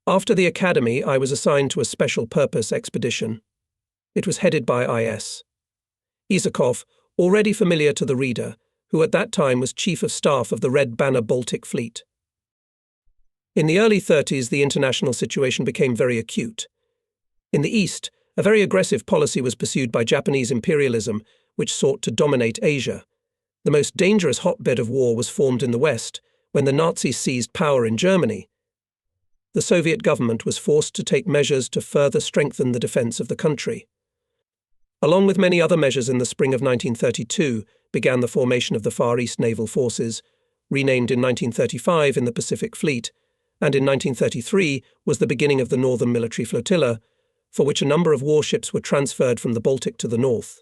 After the academy, I was assigned to a special purpose expedition. It was headed by I.S. Isakov, already familiar to the reader, who at that time was Chief of Staff of the Red Banner Baltic Fleet. In the early 30s, the international situation became very acute. In the East, a very aggressive policy was pursued by Japanese imperialism, which sought to dominate Asia. The most dangerous hotbed of war was formed in the West, when the Nazis seized power in Germany. The Soviet government was forced to take measures to further strengthen the defense of the country. Along with many other measures, in the spring of 1932 began the formation of the Far East Naval Forces, renamed in 1935 in the Pacific Fleet, and in 1933 was the beginning of the Northern Military Flotilla, for which a number of warships were transferred from the Baltic to the north.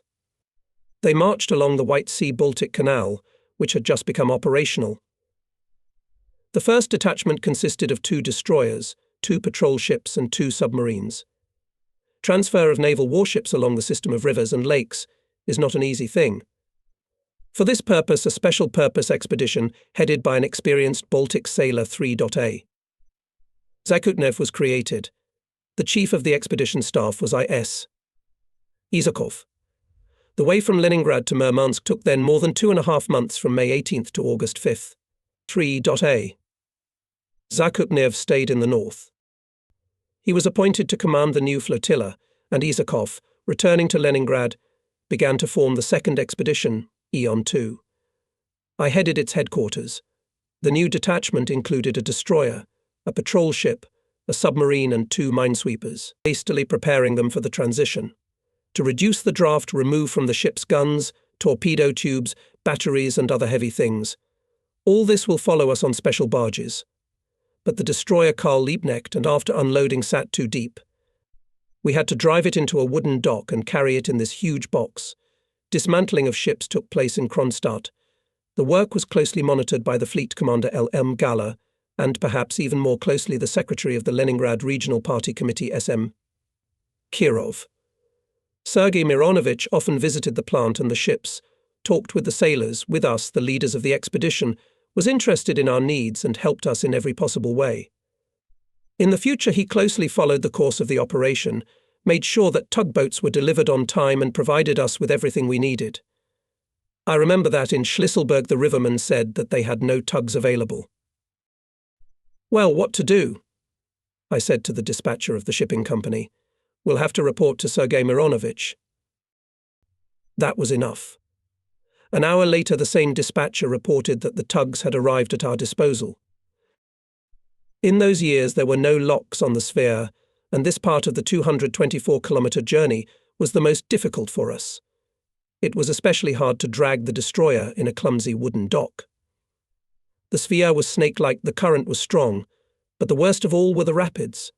They marched along the White Sea-Baltic Canal, which had just become operational. The first detachment consisted of 2 destroyers, 2 patrol ships and 2 submarines. Transfer of naval warships along the system of rivers and lakes is not an easy thing. For this purpose, a special purpose expedition headed by an experienced Baltic sailor 3.A. Zakutnev was created. The chief of the expedition staff was I.S. Isakov. The way from Leningrad to Murmansk took then more than 2.5 months, from May 18th to August 5th. 3.A. Zakutnev stayed in the north. He was appointed to command the new flotilla, and Isakov, returning to Leningrad, began to form the second expedition, Eon II. I headed its headquarters. The new detachment included a destroyer, a patrol ship, a submarine and 2 minesweepers, hastily preparing them for the transition. To reduce the draft, remove from the ship's guns, torpedo tubes, batteries and other heavy things. All this will follow us on special barges. But the destroyer Karl Liebknecht, and after unloading, sat too deep. We had to drive it into a wooden dock and carry it in this huge box. Dismantling of ships took place in Kronstadt. The work was closely monitored by the fleet commander L.M. Galler, and perhaps even more closely the secretary of the Leningrad Regional Party Committee S.M. Kirov. Sergei Mironovich often visited the plant and the ships, talked with the sailors, with us, the leaders of the expedition, was interested in our needs and helped us in every possible way. In the future, he closely followed the course of the operation, made sure that tugboats were delivered on time and provided us with everything we needed. I remember that in Schlisselburg the rivermen said that they had no tugs available. Well, what to do? I said to the dispatcher of the shipping company. We'll have to report to Sergei Mironovich. That was enough. An hour later, the same dispatcher reported that the tugs had arrived at our disposal. In those years, there were no locks on the sphere, and this part of the 224-kilometre journey was the most difficult for us. It was especially hard to drag the destroyer in a clumsy wooden dock. The sphere was snake-like, the current was strong, but the worst of all were the rapids.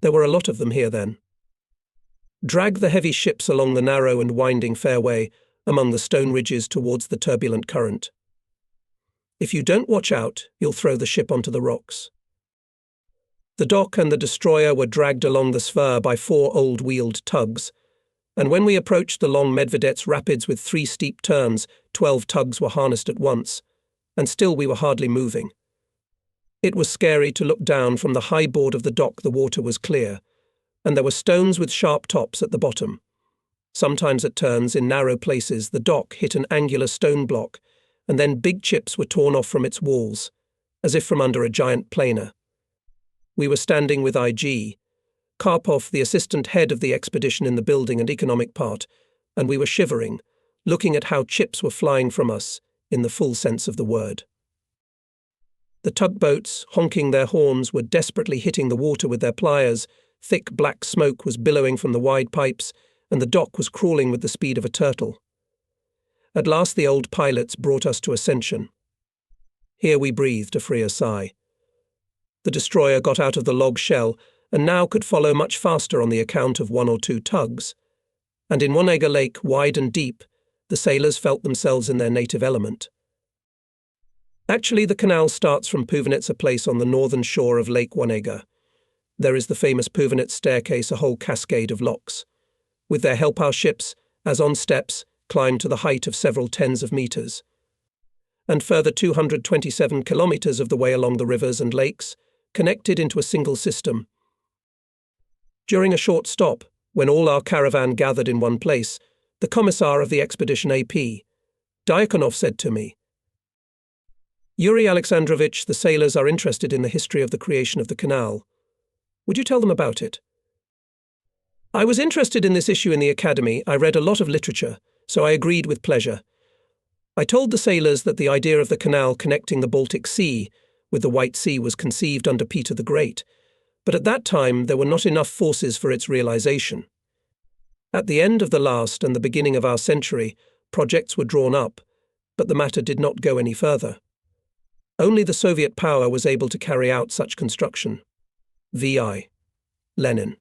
There were a lot of them here then. Drag the heavy ships along the narrow and winding fairway among the stone ridges towards the turbulent current. If you don't watch out, you'll throw the ship onto the rocks. The dock and the destroyer were dragged along the sphere by 4 old wheeled tugs, and when we approached the long Medvedets rapids with 3 steep turns, 12 tugs were harnessed at once, and still we were hardly moving. It was scary to look down from the high board of the dock. The water was clear, and there were stones with sharp tops at the bottom. Sometimes at turns, in narrow places, the dock hit an angular stone block, and then big chips were torn off from its walls, as if from under a giant planer. We were standing with I.G. Karpov, the assistant head of the expedition, in the building and economic part, and we were shivering, looking at how chips were flying from us, in the full sense of the word. The tugboats, honking their horns, were desperately hitting the water with their pliers. Thick black smoke was billowing from the wide pipes, and the dock was crawling with the speed of a turtle. At last the old pilots brought us to ascension. Here we breathed a freer sigh. The destroyer got out of the log shell, and now could follow much faster on the account of 1 or 2 tugs. And in Onega Lake, wide and deep, the sailors felt themselves in their native element. Actually, the canal starts from Puvenitsa Place on the northern shore of Lake Onega. There is the famous Puvenitz staircase, a whole cascade of locks. With their help, our ships, as on steps, climbed to the height of several tens of meters. And further 227 kilometers of the way along the rivers and lakes, connected into a single system. During a short stop, when all our caravan gathered in one place, the commissar of the expedition AP, Diakonov, said to me, "Yuri Alexandrovich, the sailors are interested in the history of the creation of the canal. Would you tell them about it?" I was interested in this issue in the academy. I read a lot of literature, so I agreed with pleasure. I told the sailors that the idea of the canal connecting the Baltic Sea with the White Sea was conceived under Peter the Great, but at that time there were not enough forces for its realization. At the end of the last and the beginning of our century, projects were drawn up, but the matter did not go any further. Only the Soviet power was able to carry out such construction. V.I. Lenin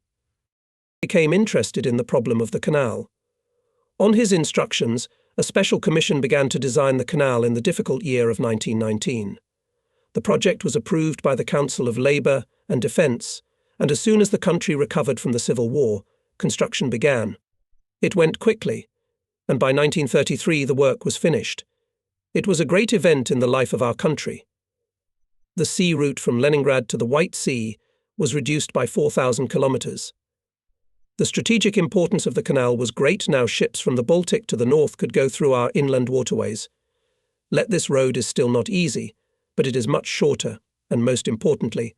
became interested in the problem of the canal. On his instructions, a special commission began to design the canal in the difficult year of 1919. The project was approved by the Council of Labour and Defence, and as soon as the country recovered from the Civil War, construction began. It went quickly, and by 1933 the work was finished. It was a great event in the life of our country. The sea route from Leningrad to the White Sea was reduced by 4,000 kilometres. The strategic importance of the canal was great. Now ships from the Baltic to the north could go through our inland waterways. This road is still not easy, but it is much shorter, and most importantly,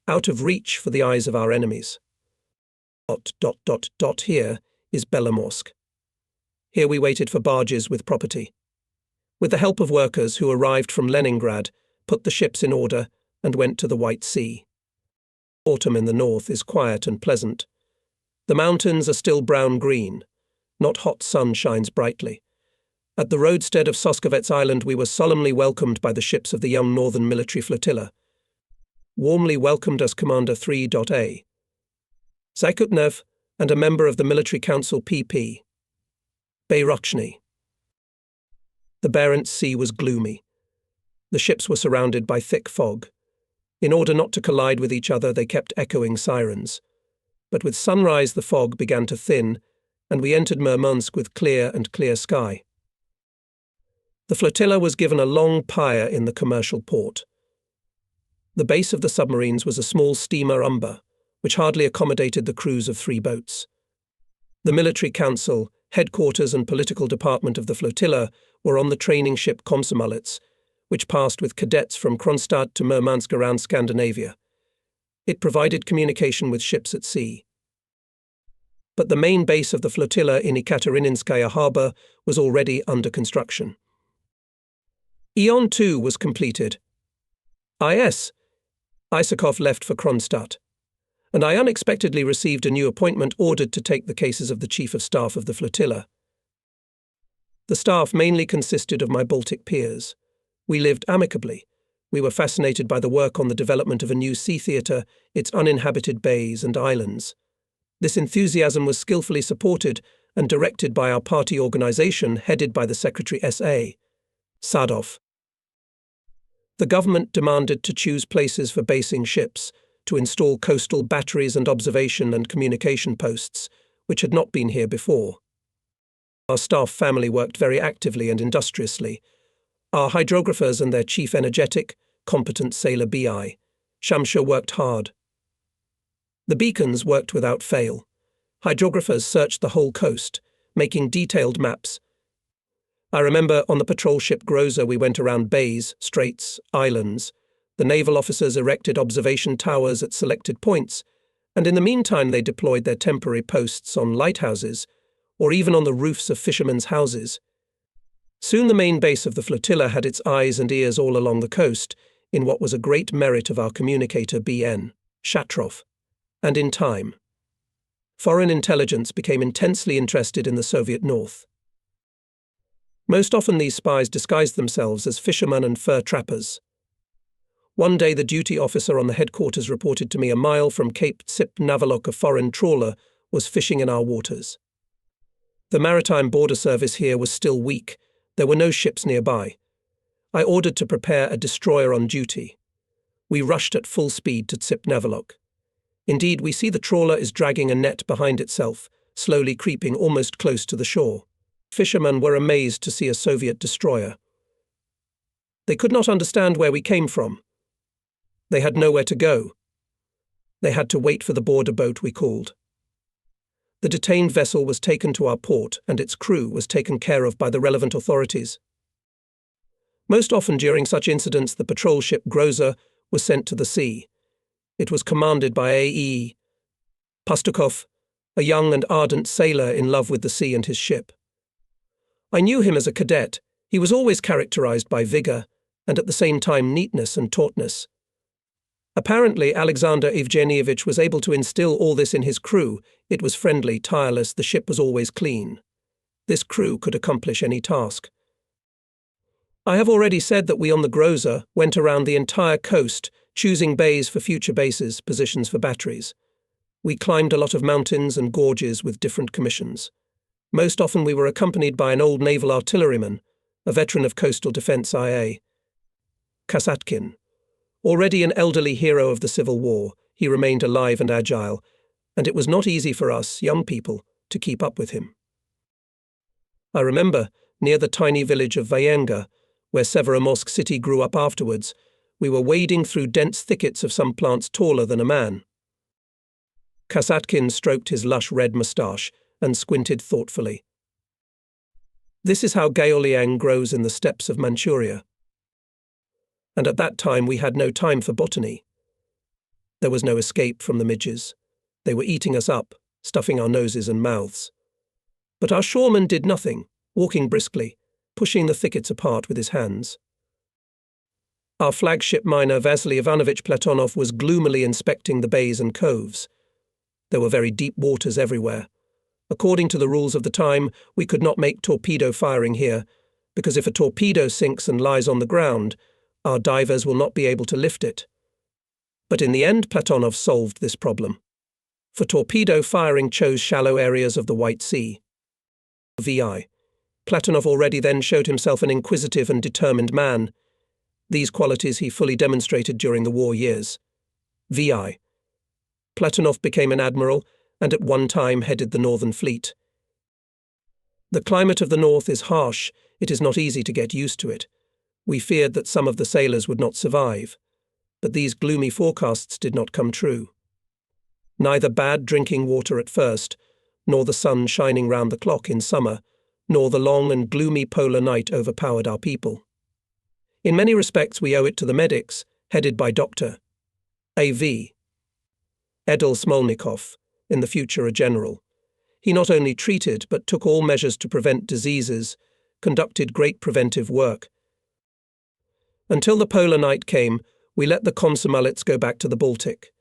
out of reach for the eyes of our enemies. Here is Belomorsk. Here we waited for barges with property. With the help of workers who arrived from Leningrad, put the ships in order and went to the White Sea. Autumn in the north is quiet and pleasant. The mountains are still brown-green. Not hot sun shines brightly. At the roadstead of Soskovets Island we were solemnly welcomed by the ships of the young Northern Military Flotilla. Warmly welcomed us Commander 3.A. Zakutnev and a member of the Military Council PP. Bayrochny. The Barents Sea was gloomy. The ships were surrounded by thick fog. In order not to collide with each other, they kept echoing sirens. But with sunrise the fog began to thin, and we entered Murmansk with clear sky. The flotilla was given a long pier in the commercial port. The base of the submarines was a small steamer Umber, which hardly accommodated the crews of 3 boats. The military council, headquarters and political department of the flotilla were on the training ship Komsomolets, which passed with cadets from Kronstadt to Murmansk around Scandinavia. It provided communication with ships at sea. But the main base of the flotilla in Ekaterinskaya harbour was already under construction. Ion 2 was completed. Isakov left for Kronstadt, and I unexpectedly received a new appointment ordered to take the cases of the Chief of Staff of the flotilla. The staff mainly consisted of my Baltic peers. We lived amicably. We were fascinated by the work on the development of a new sea theatre, its uninhabited bays and islands. This enthusiasm was skillfully supported and directed by our party organisation headed by the Secretary S.A. Sadov. The government demanded to choose places for basing ships, to install coastal batteries and observation and communication posts, which had not been here before. Our staff family worked very actively and industriously. Our hydrographers and their chief energetic, competent sailor B.I. Shamsha worked hard. The beacons worked without fail. Hydrographers searched the whole coast, making detailed maps. I remember on the patrol ship Groza we went around bays, straits, islands. The naval officers erected observation towers at selected points, and in the meantime they deployed their temporary posts on lighthouses, or even on the roofs of fishermen's houses. Soon the main base of the flotilla had its eyes and ears all along the coast, in what was a great merit of our communicator B.N. Shatrov. And in time, foreign intelligence became intensely interested in the Soviet North. Most often these spies disguised themselves as fishermen and fur trappers. One day the duty officer on the headquarters reported to me a mile from Cape Tsip-Navalok a foreign trawler was fishing in our waters. The maritime border service here was still weak. There were no ships nearby. I ordered to prepare a destroyer on duty. We rushed at full speed to Tsip-Navalok. Indeed, we see the trawler is dragging a net behind itself, slowly creeping almost close to the shore. Fishermen were amazed to see a Soviet destroyer. They could not understand where we came from. They had nowhere to go. They had to wait for the border boat we called. The detained vessel was taken to our port, and its crew was taken care of by the relevant authorities. Most often during such incidents, the patrol ship Groza was sent to the sea. It was commanded by A.E. Pastukov, a young and ardent sailor in love with the sea and his ship. I knew him as a cadet. He was always characterized by vigor, and at the same time neatness and tautness. Apparently, Alexander Evgenievich was able to instill all this in his crew. It was friendly, tireless, the ship was always clean. This crew could accomplish any task. I have already said that we on the Groza went around the entire coast, choosing bays for future bases, positions for batteries. We climbed a lot of mountains and gorges with different commissions. Most often we were accompanied by an old naval artilleryman, a veteran of coastal defense IA. Kasatkin. Already an elderly hero of the Civil War, he remained alive and agile, and it was not easy for us, young people, to keep up with him. I remember, near the tiny village of Vayenga, where Severomorsk city grew up afterwards, we were wading through dense thickets of some plants taller than a man. Kasatkin stroked his lush red moustache and squinted thoughtfully. This is how Gaoliang grows in the steppes of Manchuria. And at that time we had no time for botany. There was no escape from the midges. They were eating us up, stuffing our noses and mouths. But our shoreman did nothing, walking briskly, pushing the thickets apart with his hands. Our flagship miner Vasily Ivanovich Platonov was gloomily inspecting the bays and coves. There were very deep waters everywhere. According to the rules of the time, we could not make torpedo firing here, because if a torpedo sinks and lies on the ground, our divers will not be able to lift it. But in the end, Platonov solved this problem. For torpedo firing chose shallow areas of the White Sea. VI. Platonov already then showed himself an inquisitive and determined man. These qualities he fully demonstrated during the war years. VI. Platonov became an admiral and at one time headed the Northern Fleet. The climate of the north is harsh. It is not easy to get used to it. We feared that some of the sailors would not survive, but these gloomy forecasts did not come true. Neither bad drinking water at first, nor the sun shining round the clock in summer, nor the long and gloomy polar night overpowered our people. In many respects we owe it to the medics, headed by Dr. A.V. Edel Smolnikov, in the future a general. He not only treated but took all measures to prevent diseases, conducted great preventive work. Until the polar night came, we let the Komsomolets go back to the Baltic.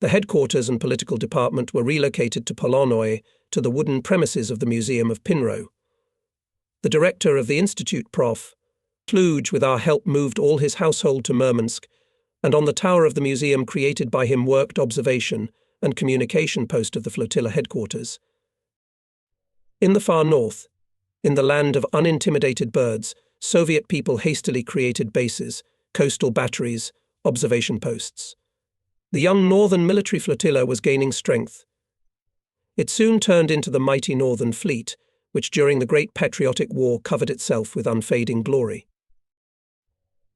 The headquarters and political department were relocated to Polonnoy, to the wooden premises of the Museum of Pinro. The director of the institute, Prof. Kluge, with our help moved all his household to Murmansk, and on the tower of the museum created by him worked observation and communication post of the flotilla headquarters. In the far north, in the land of unintimidated birds, Soviet people hastily created bases, coastal batteries, observation posts. The young Northern military flotilla was gaining strength. It soon turned into the mighty Northern Fleet, which during the Great Patriotic War covered itself with unfading glory.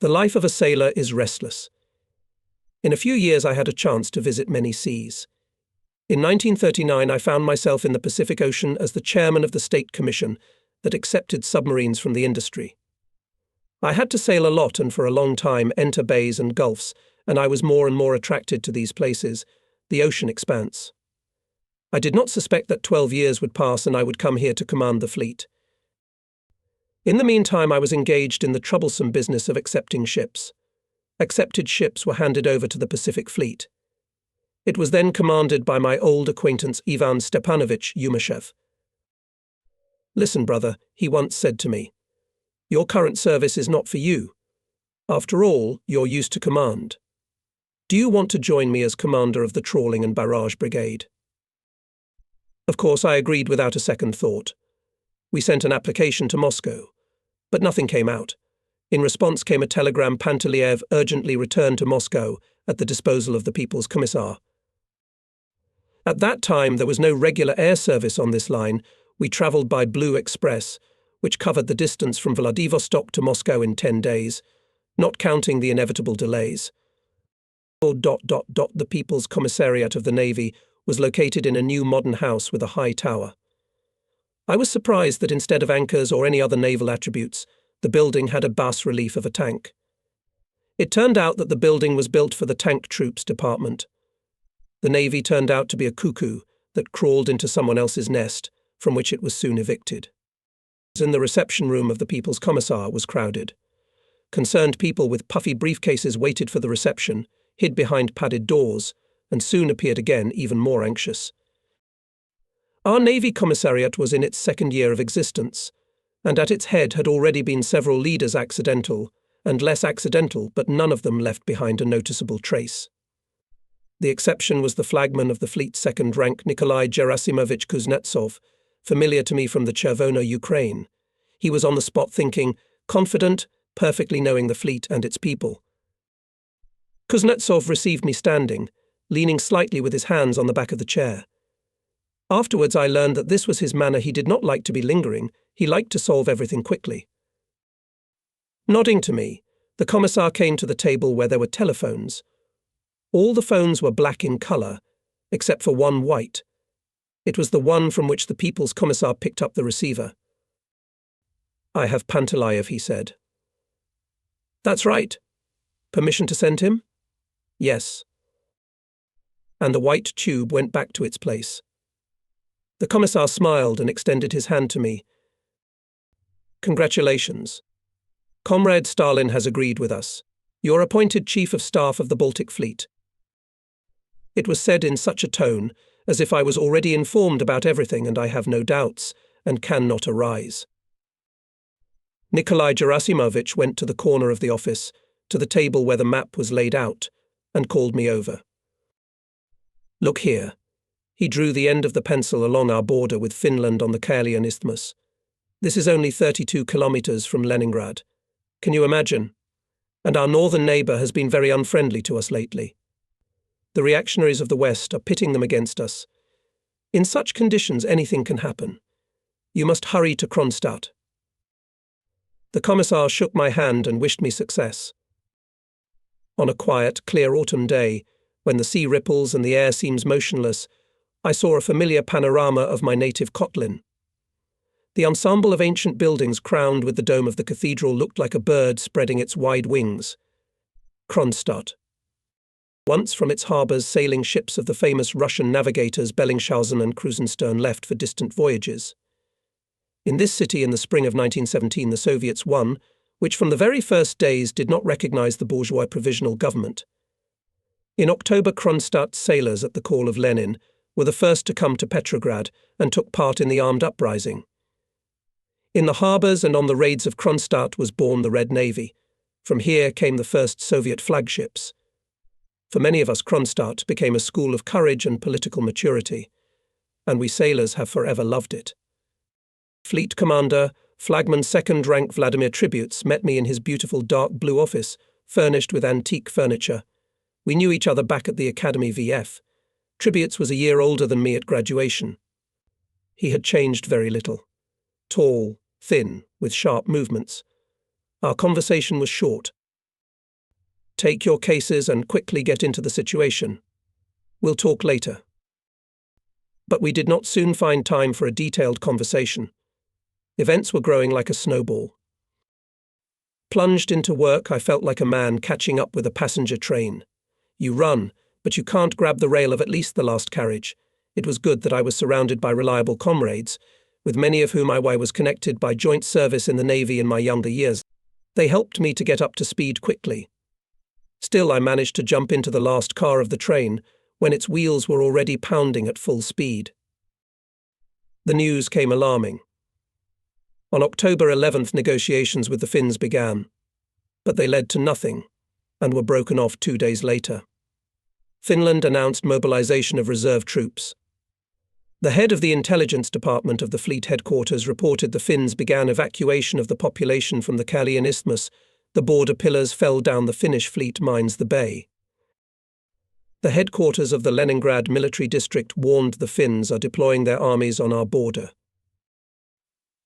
The life of a sailor is restless. In a few years I had a chance to visit many seas. In 1939 I found myself in the Pacific Ocean as the chairman of the State Commission that accepted submarines from the industry. I had to sail a lot and for a long time enter bays and gulfs, and I was more and more attracted to these places, the ocean expanse. I did not suspect that 12 years would pass and I would come here to command the fleet. In the meantime I was engaged in the troublesome business of accepting ships. Accepted ships were handed over to the Pacific Fleet. It was then commanded by my old acquaintance Ivan Stepanovich Yumashev. "Listen, brother," he once said to me. "Your current service is not for you. After all, you're used to command. Do you want to join me as commander of the trawling and barrage brigade?" Of course, I agreed without a second thought. We sent an application to Moscow, but nothing came out. In response came a telegram: Panteliev urgently returned to Moscow at the disposal of the People's Commissar. At that time, there was no regular air service on this line. We travelled by Blue Express, which covered the distance from Vladivostok to Moscow in 10 days, not counting the inevitable delays. The People's Commissariat of the Navy was located in a new modern house with a high tower. I was surprised that instead of anchors or any other naval attributes, the building had a bas-relief of a tank. It turned out that the building was built for the tank troops department. The Navy turned out to be a cuckoo that crawled into someone else's nest, from which it was soon evicted. In the reception room of the People's Commissar was crowded. Concerned people with puffy briefcases waited for the reception, hid behind padded doors, and soon appeared again even more anxious. Our Navy Commissariat was in its second year of existence, and at its head had already been several leaders accidental, and less accidental, but none of them left behind a noticeable trace. The exception was the flagman of the fleet's second rank, Nikolai Gerasimovich Kuznetsov, familiar to me from the Chervona, Ukraine. He was on the spot thinking, confident, perfectly knowing the fleet and its people. Kuznetsov received me standing, leaning slightly with his hands on the back of the chair. Afterwards I learned that this was his manner. He did not like to be lingering, he liked to solve everything quickly. Nodding to me, the commissar came to the table where there were telephones. All the phones were black in colour, except for one white. It was the one from which the People's Commissar picked up the receiver. "I have Pantalayev," he said. "That's right. Permission to send him?" "Yes." And the white tube went back to its place. The Commissar smiled and extended his hand to me. "Congratulations. Comrade Stalin has agreed with us. You're appointed Chief of Staff of the Baltic Fleet." It was said in such a tone, as if I was already informed about everything and I have no doubts, and cannot arise. Nikolai Gerasimovich went to the corner of the office, to the table where the map was laid out, and called me over. "Look here." He drew the end of the pencil along our border with Finland on the Kaelian Isthmus. "This is only 32 kilometers from Leningrad. Can you imagine? And our northern neighbour has been very unfriendly to us lately. The reactionaries of the West are pitting them against us. In such conditions, anything can happen. You must hurry to Kronstadt." The Commissar shook my hand and wished me success. On a quiet, clear autumn day, when the sea ripples and the air seems motionless, I saw a familiar panorama of my native Kotlin. The ensemble of ancient buildings crowned with the dome of the cathedral looked like a bird spreading its wide wings. Kronstadt. Once from its harbours sailing ships of the famous Russian navigators Bellingshausen and Krusenstern left for distant voyages. In this city in the spring of 1917 the Soviets won, which from the very first days did not recognize the bourgeois provisional government. In October, Kronstadt sailors at the call of Lenin were the first to come to Petrograd and took part in the armed uprising. In the harbours and on the raids of Kronstadt was born the Red Navy. From here came the first Soviet flagships. For many of us, Kronstadt became a school of courage and political maturity, and we sailors have forever loved it. Fleet Commander, Flagman Second Rank Vladimir Tributes met me in his beautiful dark blue office, furnished with antique furniture. We knew each other back at the Academy VF. Tributes was a year older than me at graduation. He had changed very little. Tall, thin, with sharp movements. Our conversation was short. "Take your cases and quickly get into the situation. We'll talk later." But we did not soon find time for a detailed conversation. Events were growing like a snowball. Plunged into work, I felt like a man catching up with a passenger train. You run, but you can't grab the rail of at least the last carriage. It was good that I was surrounded by reliable comrades, with many of whom I was connected by joint service in the Navy in my younger years. They helped me to get up to speed quickly. Still, I managed to jump into the last car of the train when its wheels were already pounding at full speed. The news came alarming. On October 11th, negotiations with the Finns began, but they led to nothing and were broken off 2 days later. Finland announced mobilization of reserve troops. The head of the intelligence department of the fleet headquarters reported the Finns began evacuation of the population from the Kaelian Isthmus. The border pillars fell down the Finnish fleet mines the bay. The headquarters of the Leningrad military district warned the Finns are deploying their armies on our border.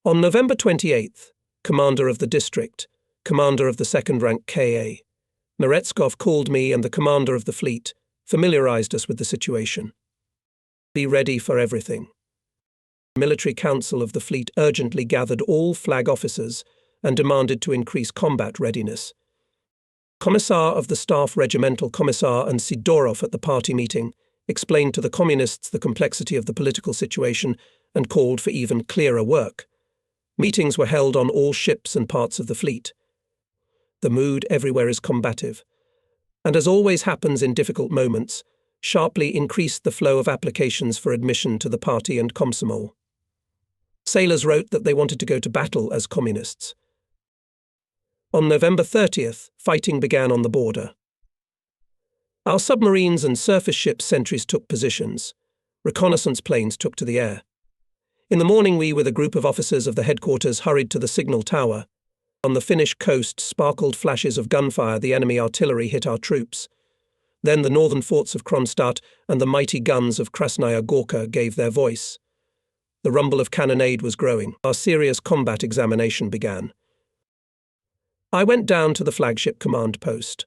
On November 28th, commander of the district, commander of the second rank KA, Meretskov called me and the commander of the fleet, familiarized us with the situation. Be ready for everything. The Military Council of the fleet urgently gathered all flag officers and demanded to increase combat readiness. Commissar of the Staff Regimental Commissar and Sidorov at the party meeting explained to the communists the complexity of the political situation and called for even clearer work. Meetings were held on all ships and parts of the fleet. The mood everywhere is combative, and as always happens in difficult moments, sharply increased the flow of applications for admission to the party and Komsomol. Sailors wrote that they wanted to go to battle as communists. On November 30th, fighting began on the border. Our submarines and surface ship sentries took positions. Reconnaissance planes took to the air. In the morning we, with a group of officers of the headquarters, hurried to the signal tower. On the Finnish coast sparkled flashes of gunfire. The enemy artillery hit our troops. Then the northern forts of Kronstadt and the mighty guns of Krasnaya Gorka gave their voice. The rumble of cannonade was growing. Our serious combat examination began. I went down to the flagship command post.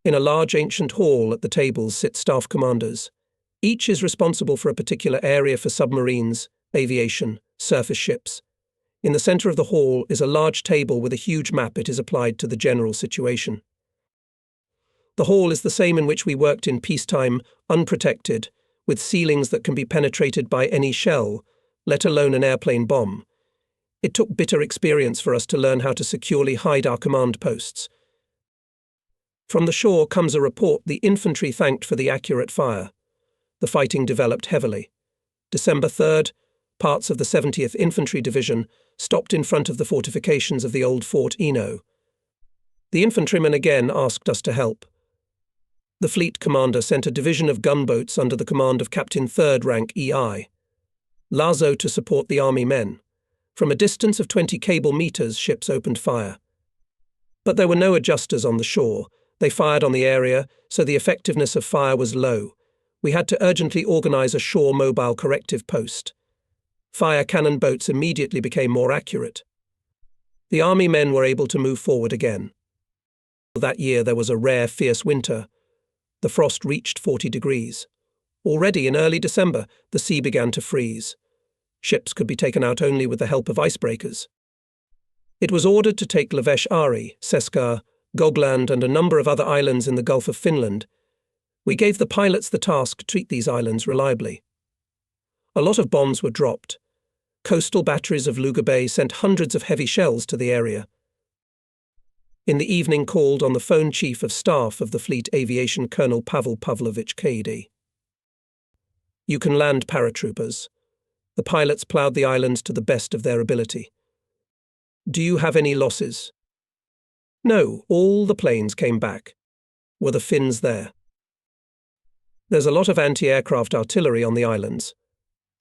In a large ancient hall at the tables sit staff commanders. Each is responsible for a particular area for submarines, aviation, surface ships. In the center of the hall is a large table with a huge map. It is applied to the general situation. The hall is the same in which we worked in peacetime, unprotected, with ceilings that can be penetrated by any shell, let alone an airplane bomb. It took bitter experience for us to learn how to securely hide our command posts. From the shore comes a report. The infantry thanked for the accurate fire. The fighting developed heavily. December 3rd, parts of the 70th Infantry Division stopped in front of the fortifications of the old Fort Eno. The infantrymen again asked us to help. The fleet commander sent a division of gunboats under the command of Captain 3rd Rank EI. Lazo to support the army men. From a distance of 20 cable meters, ships opened fire. But there were no adjusters on the shore. They fired on the area, so the effectiveness of fire was low. We had to urgently organize a shore mobile corrective post. Fire cannon boats immediately became more accurate. The army men were able to move forward again. That year there was a rare, fierce winter. The frost reached 40 degrees. Already in early December, the sea began to freeze. Ships could be taken out only with the help of icebreakers. It was ordered to take Lavesh-Ari, Seskar, Gogland and a number of other islands in the Gulf of Finland. We gave the pilots the task to treat these islands reliably. A lot of bombs were dropped. Coastal batteries of Luga Bay sent hundreds of heavy shells to the area. In the evening called on the phone Chief of Staff of the Fleet Aviation Colonel Pavel Pavlovich Kady. You can land paratroopers. The pilots ploughed the islands to the best of their ability. Do you have any losses? No, all the planes came back. Were the Finns there? There's a lot of anti-aircraft artillery on the islands.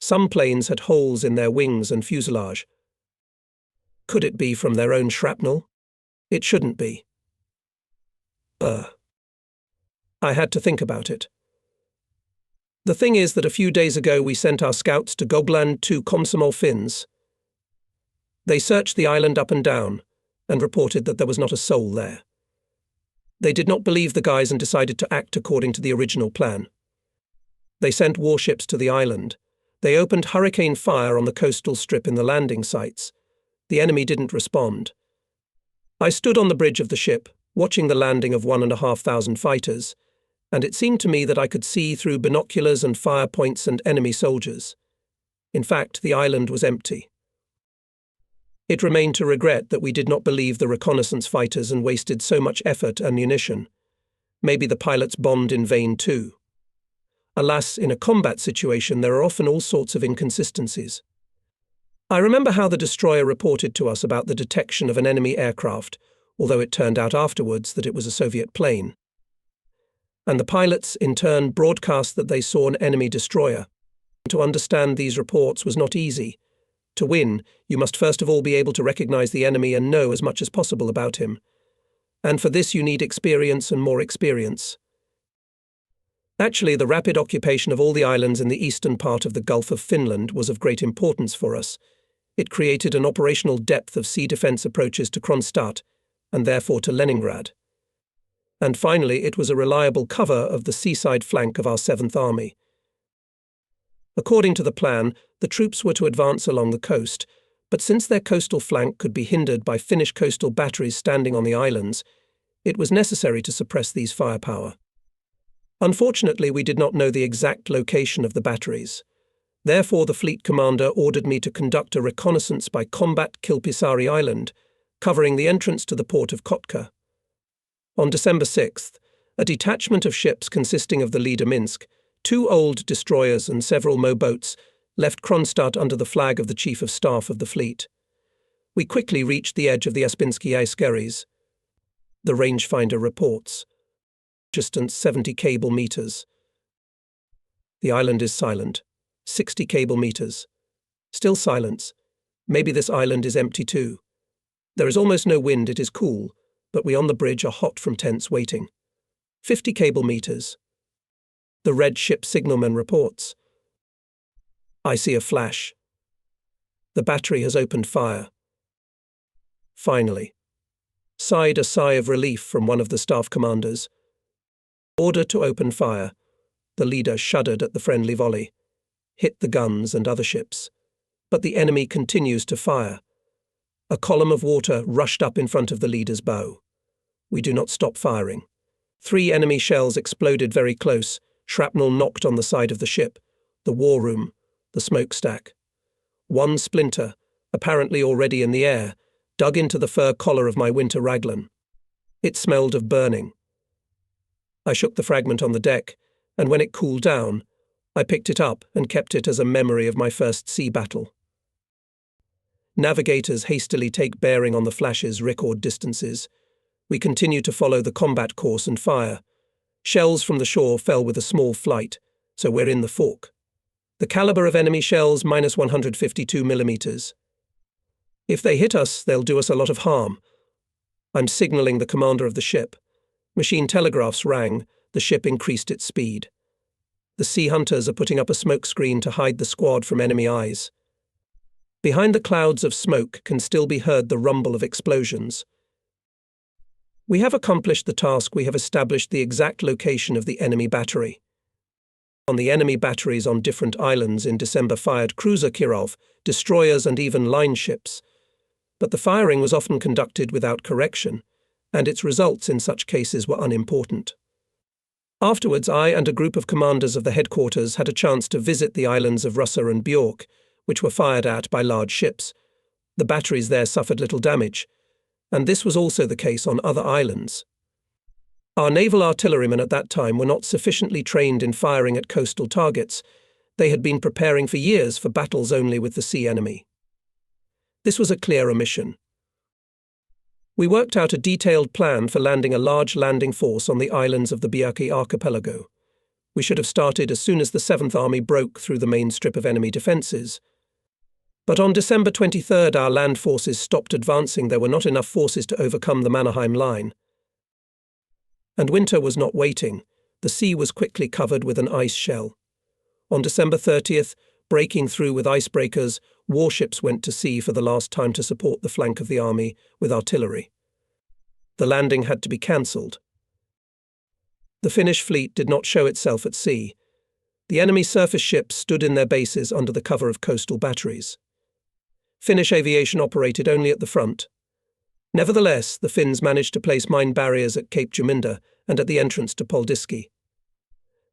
Some planes had holes in their wings and fuselage. Could it be from their own shrapnel? It shouldn't be. I had to think about it. The thing is that a few days ago we sent our scouts to Gogland to Komsomol Finns. They searched the island up and down and reported that there was not a soul there. They did not believe the guys and decided to act according to the original plan. They sent warships to the island. They opened hurricane fire on the coastal strip in the landing sites. The enemy didn't respond. I stood on the bridge of the ship, watching the landing of 1,500 fighters, and it seemed to me that I could see through binoculars and fire points and enemy soldiers. In fact, the island was empty. It remained to regret that we did not believe the reconnaissance fighters and wasted so much effort and munition. Maybe the pilots bombed in vain too. Alas, in a combat situation there are often all sorts of inconsistencies. I remember how the destroyer reported to us about the detection of an enemy aircraft, although it turned out afterwards that it was a Soviet plane. And the pilots, in turn, broadcast that they saw an enemy destroyer. To understand these reports was not easy. To win, you must first of all be able to recognize the enemy and know as much as possible about him. And for this you need experience and more experience. Actually, the rapid occupation of all the islands in the eastern part of the Gulf of Finland was of great importance for us. It created an operational depth of sea defense approaches to Kronstadt, and therefore to Leningrad. And finally, it was a reliable cover of the seaside flank of our 7th Army. According to the plan, the troops were to advance along the coast, but since their coastal flank could be hindered by Finnish coastal batteries standing on the islands, it was necessary to suppress these firepower. Unfortunately, we did not know the exact location of the batteries. Therefore, the fleet commander ordered me to conduct a reconnaissance by combat Kilpisari Island, covering the entrance to the port of Kotka. On December 6th, a detachment of ships consisting of the leader Minsk, 2 old destroyers and several boats left Kronstadt under the flag of the Chief of Staff of the fleet. We quickly reached the edge of the Espinski Aiskeres. The rangefinder reports. Distance 70 cable meters. The island is silent. 60 cable meters. Still silence. Maybe this island is empty too. There is almost no wind, it is cool, but we on the bridge are hot from tents waiting. 50 cable meters. The red ship signalman reports. I see a flash. The battery has opened fire. Finally. Sighed a sigh of relief from one of the staff commanders. Order to open fire. The leader shuddered at the friendly volley. Hit the guns and other ships. But the enemy continues to fire. A column of water rushed up in front of the leader's bow. We do not stop firing. 3 enemy shells exploded very close. Shrapnel knocked on the side of the ship, the war room, the smokestack. 1 splinter, apparently already in the air, dug into the fur collar of my winter raglan. It smelled of burning. I shook the fragment on the deck, and when it cooled down, I picked it up and kept it as a memory of my first sea battle. Navigators hastily take bearing on the flash's record distances. We continue to follow the combat course and fire. Shells from the shore fell with a small flight, so we're in the fork. The caliber of enemy shells minus 152 millimeters. If they hit us, they'll do us a lot of harm. I'm signaling the commander of the ship. Machine telegraphs rang. The ship increased its speed. The sea hunters are putting up a smoke screen to hide the squad from enemy eyes. Behind the clouds of smoke can still be heard the rumble of explosions. We have accomplished the task. We have established the exact location of the enemy battery. On the enemy batteries on different islands in December fired cruiser Kirov, destroyers and even line ships. But the firing was often conducted without correction, and its results in such cases were unimportant. Afterwards, I and a group of commanders of the headquarters had a chance to visit the islands of Russa and Bjork, which were fired at by large ships. The batteries there suffered little damage, and this was also the case on other islands. Our naval artillerymen at that time were not sufficiently trained in firing at coastal targets. They had been preparing for years for battles only with the sea enemy. This was a clear omission. We worked out a detailed plan for landing a large landing force on the islands of the Biaki archipelago. We should have started as soon as the 7th Army broke through the main strip of enemy defences. But on December 23rd, our land forces stopped advancing. There were not enough forces to overcome the Mannerheim line. And winter was not waiting. The sea was quickly covered with an ice shell. On December 30th, breaking through with icebreakers, warships went to sea for the last time to support the flank of the army with artillery. The landing had to be cancelled. The Finnish fleet did not show itself at sea. The enemy surface ships stood in their bases under the cover of coastal batteries. Finnish aviation operated only at the front. Nevertheless, the Finns managed to place mine barriers at Cape Juminda and at the entrance to Paldiski.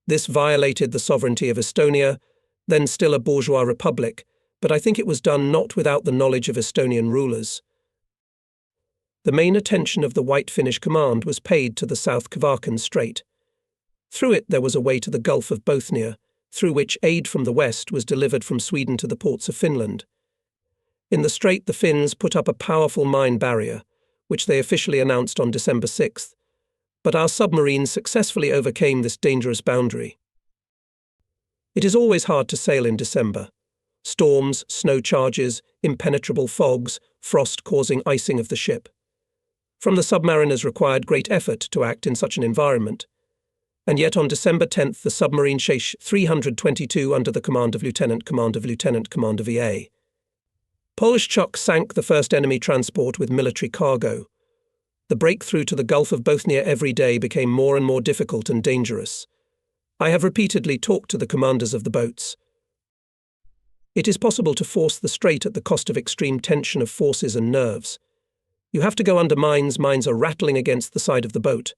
This violated the sovereignty of Estonia, then still a bourgeois republic, but I think it was done not without the knowledge of Estonian rulers. The main attention of the White Finnish command was paid to the South Kvarken Strait. Through it there was a way to the Gulf of Bothnia, through which aid from the west was delivered from Sweden to the ports of Finland. In the strait, the Finns put up a powerful mine barrier, which they officially announced on December 6th, but our submarines successfully overcame this dangerous boundary. It is always hard to sail in December. Storms, snow charges, impenetrable fogs, frost causing icing of the ship. From the submariners required great effort to act in such an environment. And yet on December 10th, the submarine Shesh 322 under the command of Lieutenant Commander VA. Polshchuk sank the first enemy transport with military cargo. The breakthrough to the Gulf of Bothnia every day became more and more difficult and dangerous. I have repeatedly talked to the commanders of the boats. It is possible to force the strait at the cost of extreme tension of forces and nerves. You have to go under mines are rattling against the side of the boat.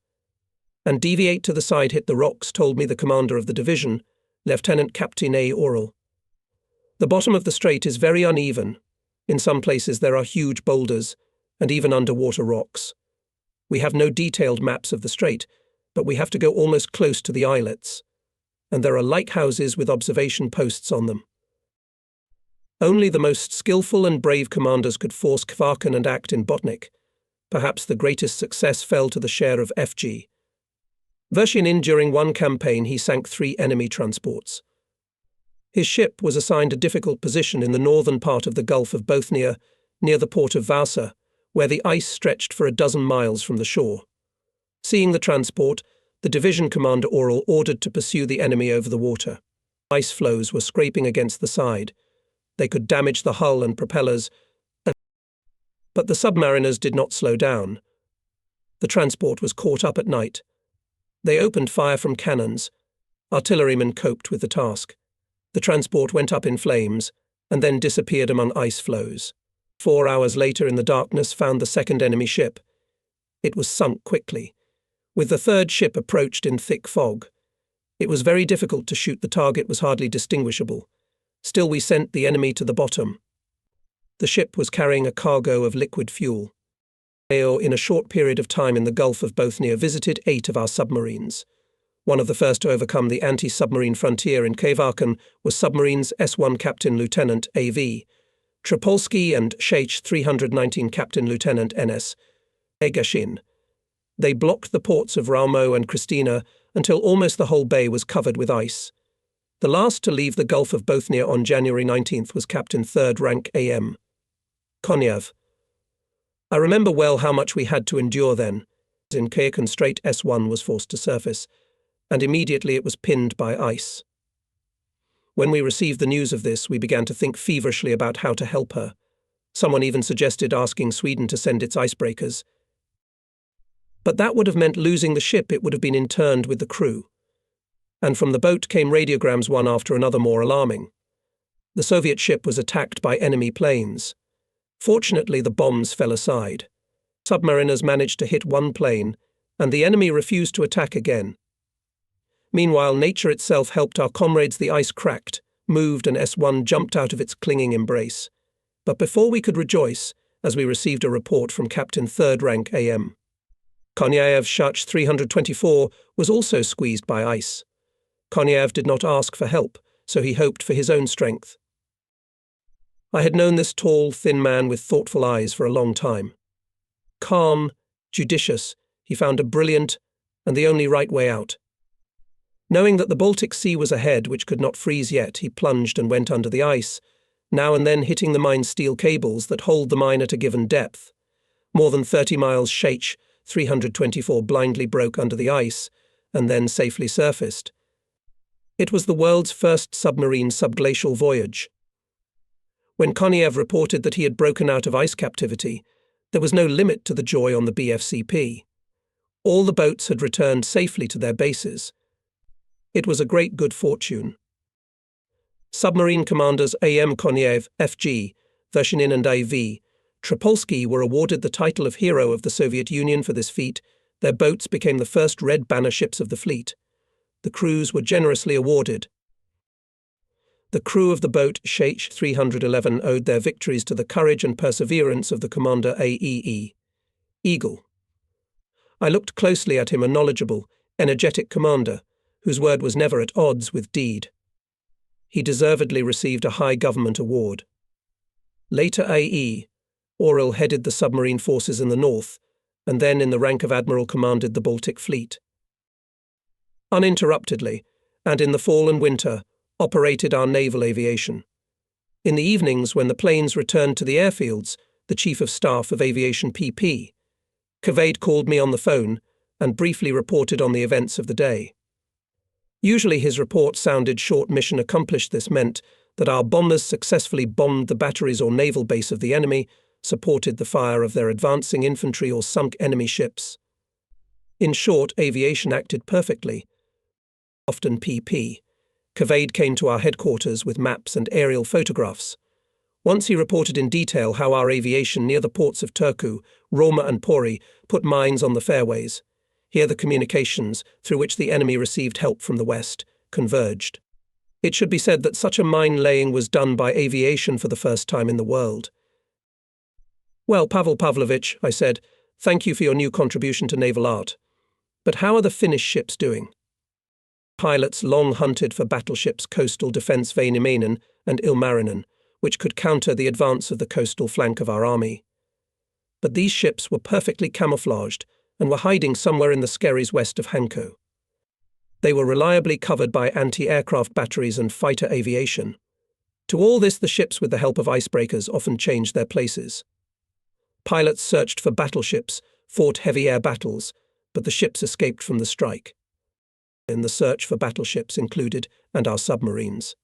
And deviate to the side, hit the rocks, told me the commander of the division, Lieutenant Captain A. Oral. The bottom of the strait is very uneven. In some places there are huge boulders, and even underwater rocks. We have no detailed maps of the strait, but we have to go almost close to the islets. And there are lighthouses with observation posts on them. Only the most skillful and brave commanders could force Kvarken and act in Botnik. Perhaps the greatest success fell to the share of F.G. Vershinin. During one campaign he sank 3 enemy transports. His ship was assigned a difficult position in the northern part of the Gulf of Bothnia, near the port of Vausa, where the ice stretched for a dozen miles from the shore. Seeing the transport, the division commander Oral ordered to pursue the enemy over the water. Ice floes were scraping against the side. They could damage the hull and propellers, but the submariners did not slow down. The transport was caught up at night. They opened fire from cannons. Artillerymen coped with the task. The transport went up in flames, and then disappeared among ice floes. 4 hours later, in the darkness, found the second enemy ship. It was sunk quickly. With the third ship approached in thick fog. It was very difficult to shoot. The target was hardly distinguishable. Still we sent the enemy to the bottom. The ship was carrying a cargo of liquid fuel. In a short period of time in the Gulf of Bothnia visited 8 of our submarines. One of the first to overcome the anti-submarine frontier in Kvarken was submarines S-1 Captain Lieutenant A.V. Tripolsky and Sh 319 Captain Lieutenant N.S. Egashin. They blocked the ports of Raumo and Kristina until almost the whole bay was covered with ice. The last to leave the Gulf of Bothnia on January 19th was Captain 3rd Rank A.M. Konyev. I remember well how much we had to endure then. In Kvarken Strait S-1 was forced to surface, and immediately it was pinned by ice. When we received the news of this, we began to think feverishly about how to help her. Someone even suggested asking Sweden to send its icebreakers. But that would have meant losing the ship. It would have been interned with the crew. And from the boat came radiograms, one after another, more alarming. The Soviet ship was attacked by enemy planes. Fortunately, the bombs fell aside. Submariners managed to hit one plane, and the enemy refused to attack again. Meanwhile, nature itself helped our comrades. The ice cracked, moved, and S-1 jumped out of its clinging embrace. But before we could rejoice, as we received a report from Captain 3rd Rank A.M. Konyaev Sh 324 was also squeezed by ice. Konyaev did not ask for help, so he hoped for his own strength. I had known this tall, thin man with thoughtful eyes for a long time. Calm, judicious, he found a brilliant and the only right way out. Knowing that the Baltic Sea was ahead, which could not freeze yet, he plunged and went under the ice, now and then hitting the mine's steel cables that hold the mine at a given depth. More than 30 miles Sh 324 blindly broke under the ice and then safely surfaced. It was the world's first submarine subglacial voyage. When Konyev reported that he had broken out of ice captivity, there was no limit to the joy on the BFCP. All the boats had returned safely to their bases. It was a great good fortune. Submarine commanders A.M. Konyev, F.G., Vershinin and A.V. Tripolsky were awarded the title of Hero of the Soviet Union for this feat. Their boats became the first Red Banner ships of the fleet. The crews were generously awarded. The crew of the boat Sh 311 owed their victories to the courage and perseverance of the commander A.E.E. Eagle. I looked closely at him, a knowledgeable, energetic commander, whose word was never at odds with deed. He deservedly received a high government award. Later A.E. Oral headed the submarine forces in the north, and then in the rank of admiral commanded the Baltic fleet. Uninterruptedly, and in the fall and winter, operated our naval aviation. In the evenings, when the planes returned to the airfields, the Chief of Staff of Aviation PP, Kavade, called me on the phone and briefly reported on the events of the day. Usually his report sounded short. Mission accomplished. This meant that our bombers successfully bombed the batteries or naval base of the enemy, supported the fire of their advancing infantry or sunk enemy ships. In short, aviation acted perfectly. Often PP. Cavade came to our headquarters with maps and aerial photographs. Once he reported in detail how our aviation near the ports of Turku, Roma and Pori put mines on the fairways. Here the communications, through which the enemy received help from the west, converged. It should be said that such a mine-laying was done by aviation for the first time in the world. "Well, Pavel Pavlovich," I said, "thank you for your new contribution to naval art. But how are the Finnish ships doing?" Pilots long hunted for battleships Coastal Defence Väinämöinen and Ilmarinen, which could counter the advance of the coastal flank of our army. But these ships were perfectly camouflaged and were hiding somewhere in the skerries west of Hanko. They were reliably covered by anti-aircraft batteries and fighter aviation. To all this, the ships, with the help of icebreakers, often changed their places. Pilots searched for battleships, fought heavy air battles, but the ships escaped from the strike. In the search for battleships included, and our submarines.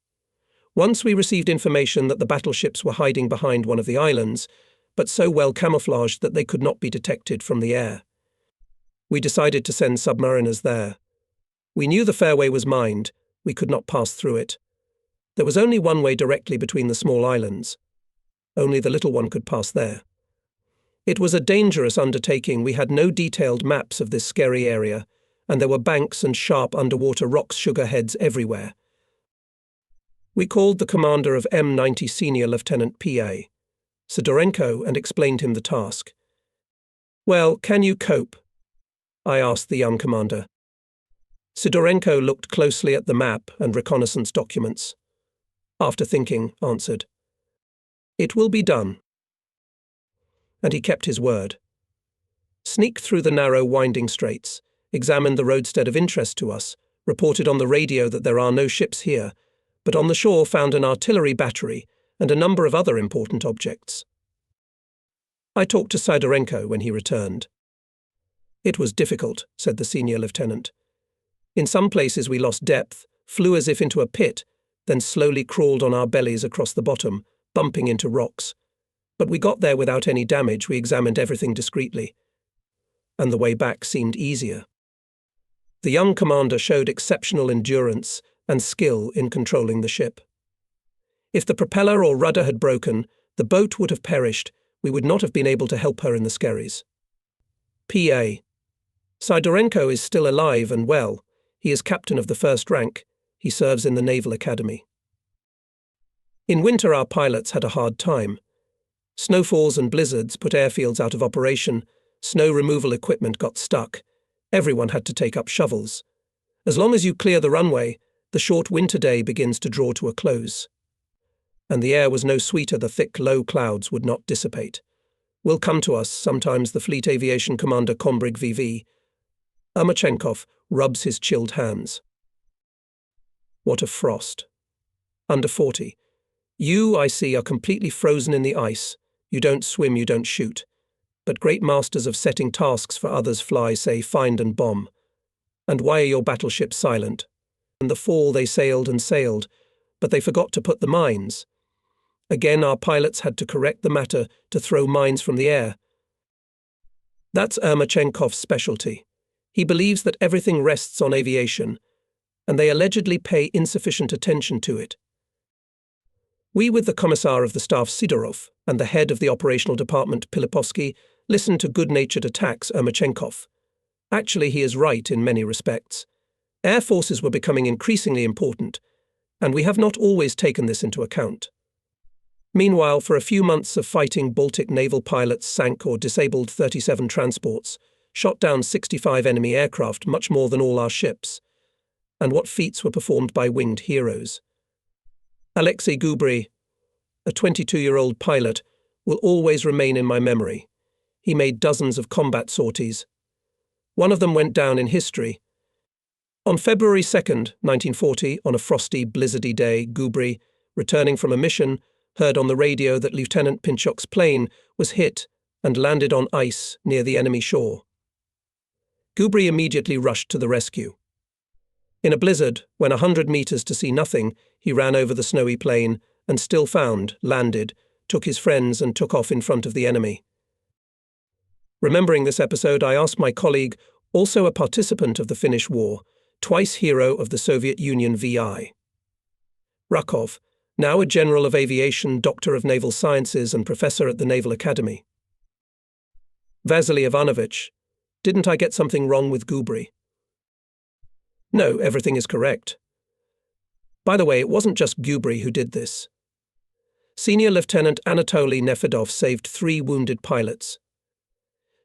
Once we received information that the battleships were hiding behind one of the islands, but so well camouflaged that they could not be detected from the air. We decided to send submariners there. We knew the fairway was mined, we could not pass through it. There was only one way directly between the small islands. Only the little one could pass there. It was a dangerous undertaking. We had no detailed maps of this scary area, and there were banks and sharp underwater rock sugar heads everywhere. We called the commander of M90 Senior Lieutenant P.A., Sidorenko, and explained him the task. "Well, can you cope?" I asked the young commander. Sidorenko looked closely at the map and reconnaissance documents. After thinking, answered, "It will be done." And he kept his word. Sneaked through the narrow winding straits, examined the roadstead of interest to us, reported on the radio that there are no ships here, but on the shore found an artillery battery and a number of other important objects. I talked to Sidorenko when he returned. "It was difficult," said the senior lieutenant. "In some places we lost depth, flew as if into a pit, then slowly crawled on our bellies across the bottom, bumping into rocks. But we got there without any damage. We examined everything discreetly. And the way back seemed easier." The young commander showed exceptional endurance and skill in controlling the ship. If the propeller or rudder had broken, the boat would have perished. We would not have been able to help her in the skerries. P.A. Sidorenko is still alive and well. He is captain of the first rank. He serves in the Naval Academy. In winter, our pilots had a hard time. Snowfalls and blizzards put airfields out of operation. Snow removal equipment got stuck. Everyone had to take up shovels. As long as you clear the runway, the short winter day begins to draw to a close. And the air was no sweeter. The thick, low clouds would not dissipate. Will come to us, sometimes the Fleet Aviation Commander Kombrig VV. Ermochenkov rubs his chilled hands. What a frost. Under 40. You, I see, are completely frozen in the ice. You don't swim, you don't shoot. But great masters of setting tasks for others fly, say, find and bomb. And why are your battleships silent? In the fall they sailed and sailed, but they forgot to put the mines. Again, our pilots had to correct the matter to throw mines from the air. That's Ermochenkov's specialty. He believes that everything rests on aviation, and they allegedly pay insufficient attention to it. We, with the Commissar of the Staff Sidorov and the head of the operational department Pilipovsky, listened to good-natured attacks Ermochenkov. Actually, he is right in many respects. Air forces were becoming increasingly important, and we have not always taken this into account. Meanwhile, for a few months of fighting, Baltic naval pilots sank or disabled 37 transports, shot down 65 enemy aircraft, much more than all our ships. And what feats were performed by winged heroes. Alexei Gubry, a 22-year-old pilot, will always remain in my memory. He made dozens of combat sorties. One of them went down in history. On February 2nd, 1940, on a frosty, blizzardy day, Gubry, returning from a mission, heard on the radio that Lieutenant Pinchok's plane was hit and landed on ice near the enemy shore. Gubry immediately rushed to the rescue. In a blizzard, when 100 meters to see nothing, he ran over the snowy plain and still found, landed, took his friends and took off in front of the enemy. Remembering this episode, I asked my colleague, also a participant of the Finnish War, twice hero of the Soviet Union VI. Rakov, now a General of Aviation, Doctor of Naval Sciences and Professor at the Naval Academy. Vasily Ivanovich, didn't I get something wrong with Gubry? No, everything is correct. By the way, it wasn't just Gubry who did this. Senior Lieutenant Anatoly Nefedov saved 3 wounded pilots.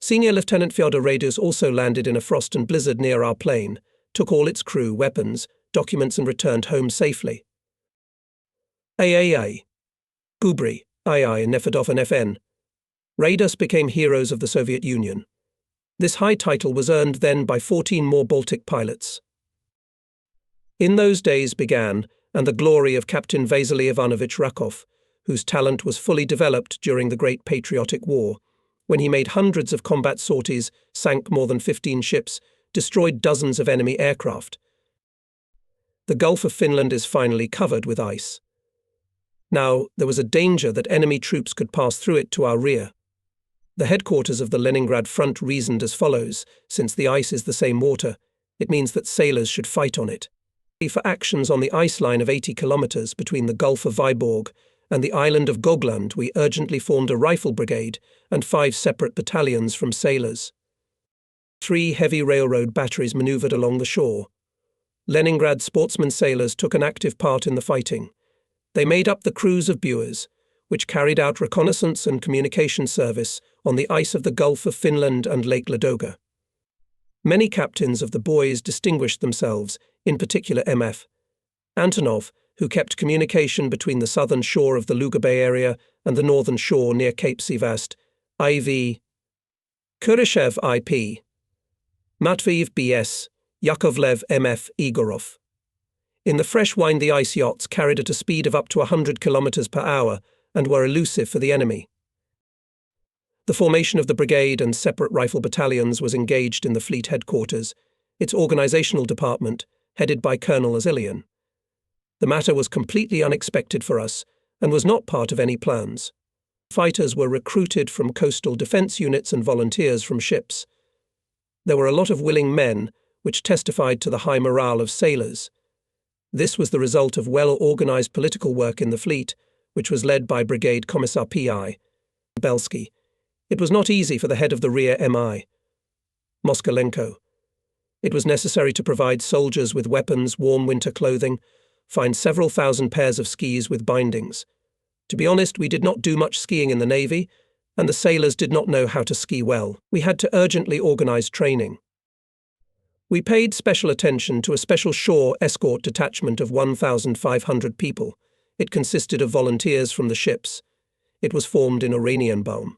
Senior Lieutenant Fyodor Radus also landed in a frost and blizzard near our plane, took all its crew, weapons, documents and returned home safely. AAA. Gubry, II, Nefedov and FN. Radus became heroes of the Soviet Union. This high title was earned then by 14 more Baltic pilots. In those days began, and the glory of Captain Vasily Ivanovich Rakov, whose talent was fully developed during the Great Patriotic War, when he made hundreds of combat sorties, sank more than 15 ships, destroyed dozens of enemy aircraft. The Gulf of Finland is finally covered with ice. Now, there was a danger that enemy troops could pass through it to our rear. The headquarters of the Leningrad front reasoned as follows: since the ice is the same water, it means that sailors should fight on it. For actions on the ice line of 80 kilometers between the Gulf of Vyborg and the island of Gogland, we urgently formed a rifle brigade and 5 separate battalions from sailors. 3 heavy railroad batteries maneuvered along the shore. Leningrad sportsmen sailors took an active part in the fighting. They made up the crews of buoys, which carried out reconnaissance and communication service on the ice of the Gulf of Finland and Lake Ladoga. Many captains of the buoys distinguished themselves, in particular MF Antonov, who kept communication between the southern shore of the Luga Bay area and the northern shore near Cape Sivast, IV Kurishev IP, Matveyev BS, Yakovlev MF Igorov. In the fresh wind, the ice yachts carried at a speed of up to 100 kilometers per hour and were elusive for the enemy. The formation of the brigade and separate rifle battalions was engaged in the fleet headquarters, its organizational department, headed by Colonel Azilian. The matter was completely unexpected for us and was not part of any plans. Fighters were recruited from coastal defense units and volunteers from ships. There were a lot of willing men, which testified to the high morale of sailors. This was the result of well-organized political work in the fleet, which was led by Brigade Commissar P.I. Belsky. It was not easy for the head of the rear M.I. Moskalenko. It was necessary to provide soldiers with weapons, warm winter clothing, find several thousand pairs of skis with bindings. To be honest, we did not do much skiing in the Navy, and the sailors did not know how to ski well. We had to urgently organize training. We paid special attention to a special shore escort detachment of 1,500 people. It consisted of volunteers from the ships. It was formed in Oranienbaum.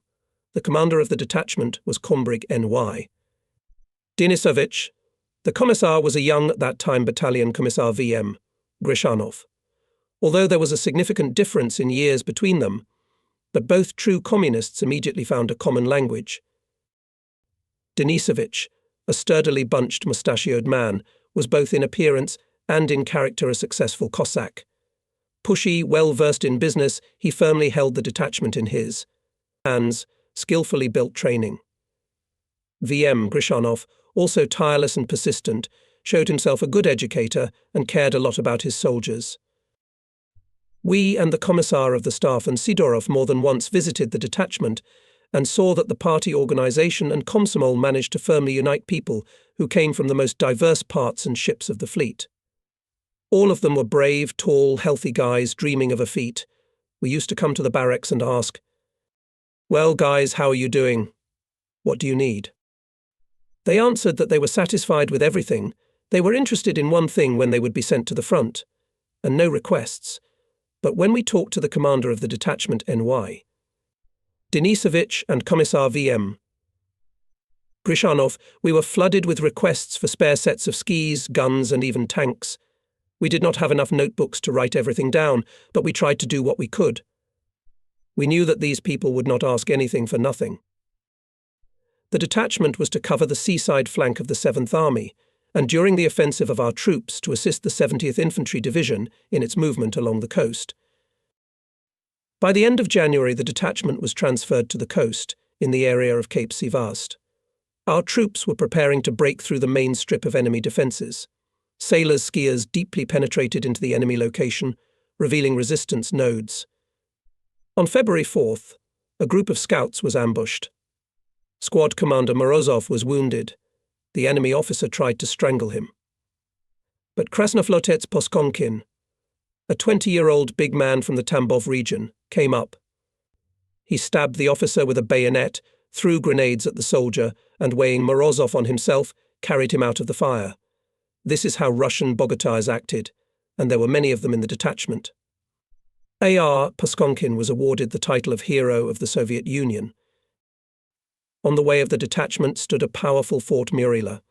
The commander of the detachment was Kombrig N.Y. Denisovich. The commissar was a young at that time battalion commissar V.M. Grishanov. Although there was a significant difference in years between them, but both true communists immediately found a common language. Denisovich, a sturdily bunched mustachioed man, was both in appearance and in character a successful Cossack. Pushy, well-versed in business, he firmly held the detachment in his hands, skillfully built training. V.M. Grishanov, also tireless and persistent, showed himself a good educator and cared a lot about his soldiers. We and the Commissar of the Staff and Sidorov more than once visited the detachment and saw that the party organization and Komsomol managed to firmly unite people who came from the most diverse parts and ships of the fleet. All of them were brave, tall, healthy guys dreaming of a feat. We used to come to the barracks and ask, "Well, guys, how are you doing? What do you need?" They answered that they were satisfied with everything. They were interested in one thing when they would be sent to the front, and no requests. But when we talked to the commander of the detachment N.Y., Denisovich and Commissar V.M. Grishanov, we were flooded with requests for spare sets of skis, guns, and even tanks. We did not have enough notebooks to write everything down, but we tried to do what we could. We knew that these people would not ask anything for nothing. The detachment was to cover the seaside flank of the 7th Army, and during the offensive of our troops to assist the 70th Infantry Division in its movement along the coast. By the end of January, the detachment was transferred to the coast, in the area of Cape Sivast. Our troops were preparing to break through the main strip of enemy defences. Sailors' skiers deeply penetrated into the enemy location, revealing resistance nodes. On February 4th, a group of scouts was ambushed. Squad Commander Morozov was wounded. The enemy officer tried to strangle him. But Krasnoflotets Poskonkin, a 20-year-old big man from the Tambov region, came up. He stabbed the officer with a bayonet, threw grenades at the soldier, and weighing Morozov on himself, carried him out of the fire. This is how Russian Bogotars acted, and there were many of them in the detachment. A.R. Poskonkin was awarded the title of Hero of the Soviet Union. On the way of the detachment stood a powerful Fort Murila.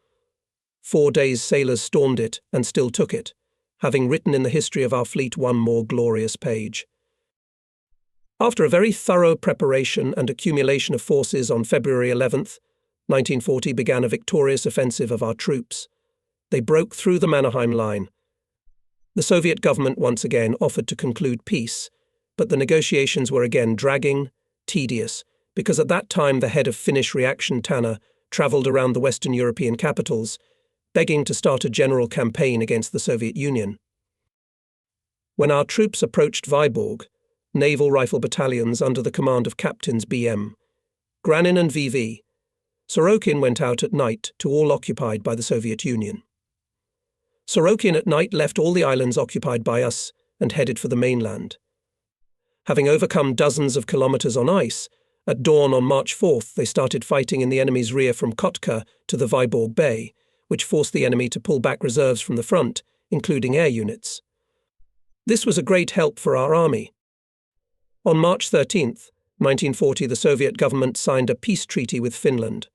4 days sailors stormed it and still took it, having written in the history of our fleet one more glorious page. After a very thorough preparation and accumulation of forces on February 11th, 1940 began a victorious offensive of our troops. They broke through the Mannerheim Line. The Soviet government once again offered to conclude peace, but the negotiations were again dragging, tedious, because at that time the head of Finnish reaction Tanner travelled around the Western European capitals, begging to start a general campaign against the Soviet Union. When our troops approached Vyborg, naval rifle battalions under the command of Captains B.M. Granin and V.V., Sorokin went out at night to all occupied by the Soviet Union. Sorokin at night left all the islands occupied by us and headed for the mainland. Having overcome dozens of kilometres on ice, at dawn on March 4th they started fighting in the enemy's rear from Kotka to the Vyborg Bay, which forced the enemy to pull back reserves from the front, including air units. This was a great help for our army. On March 13th, 1940, the Soviet government signed a peace treaty with Finland.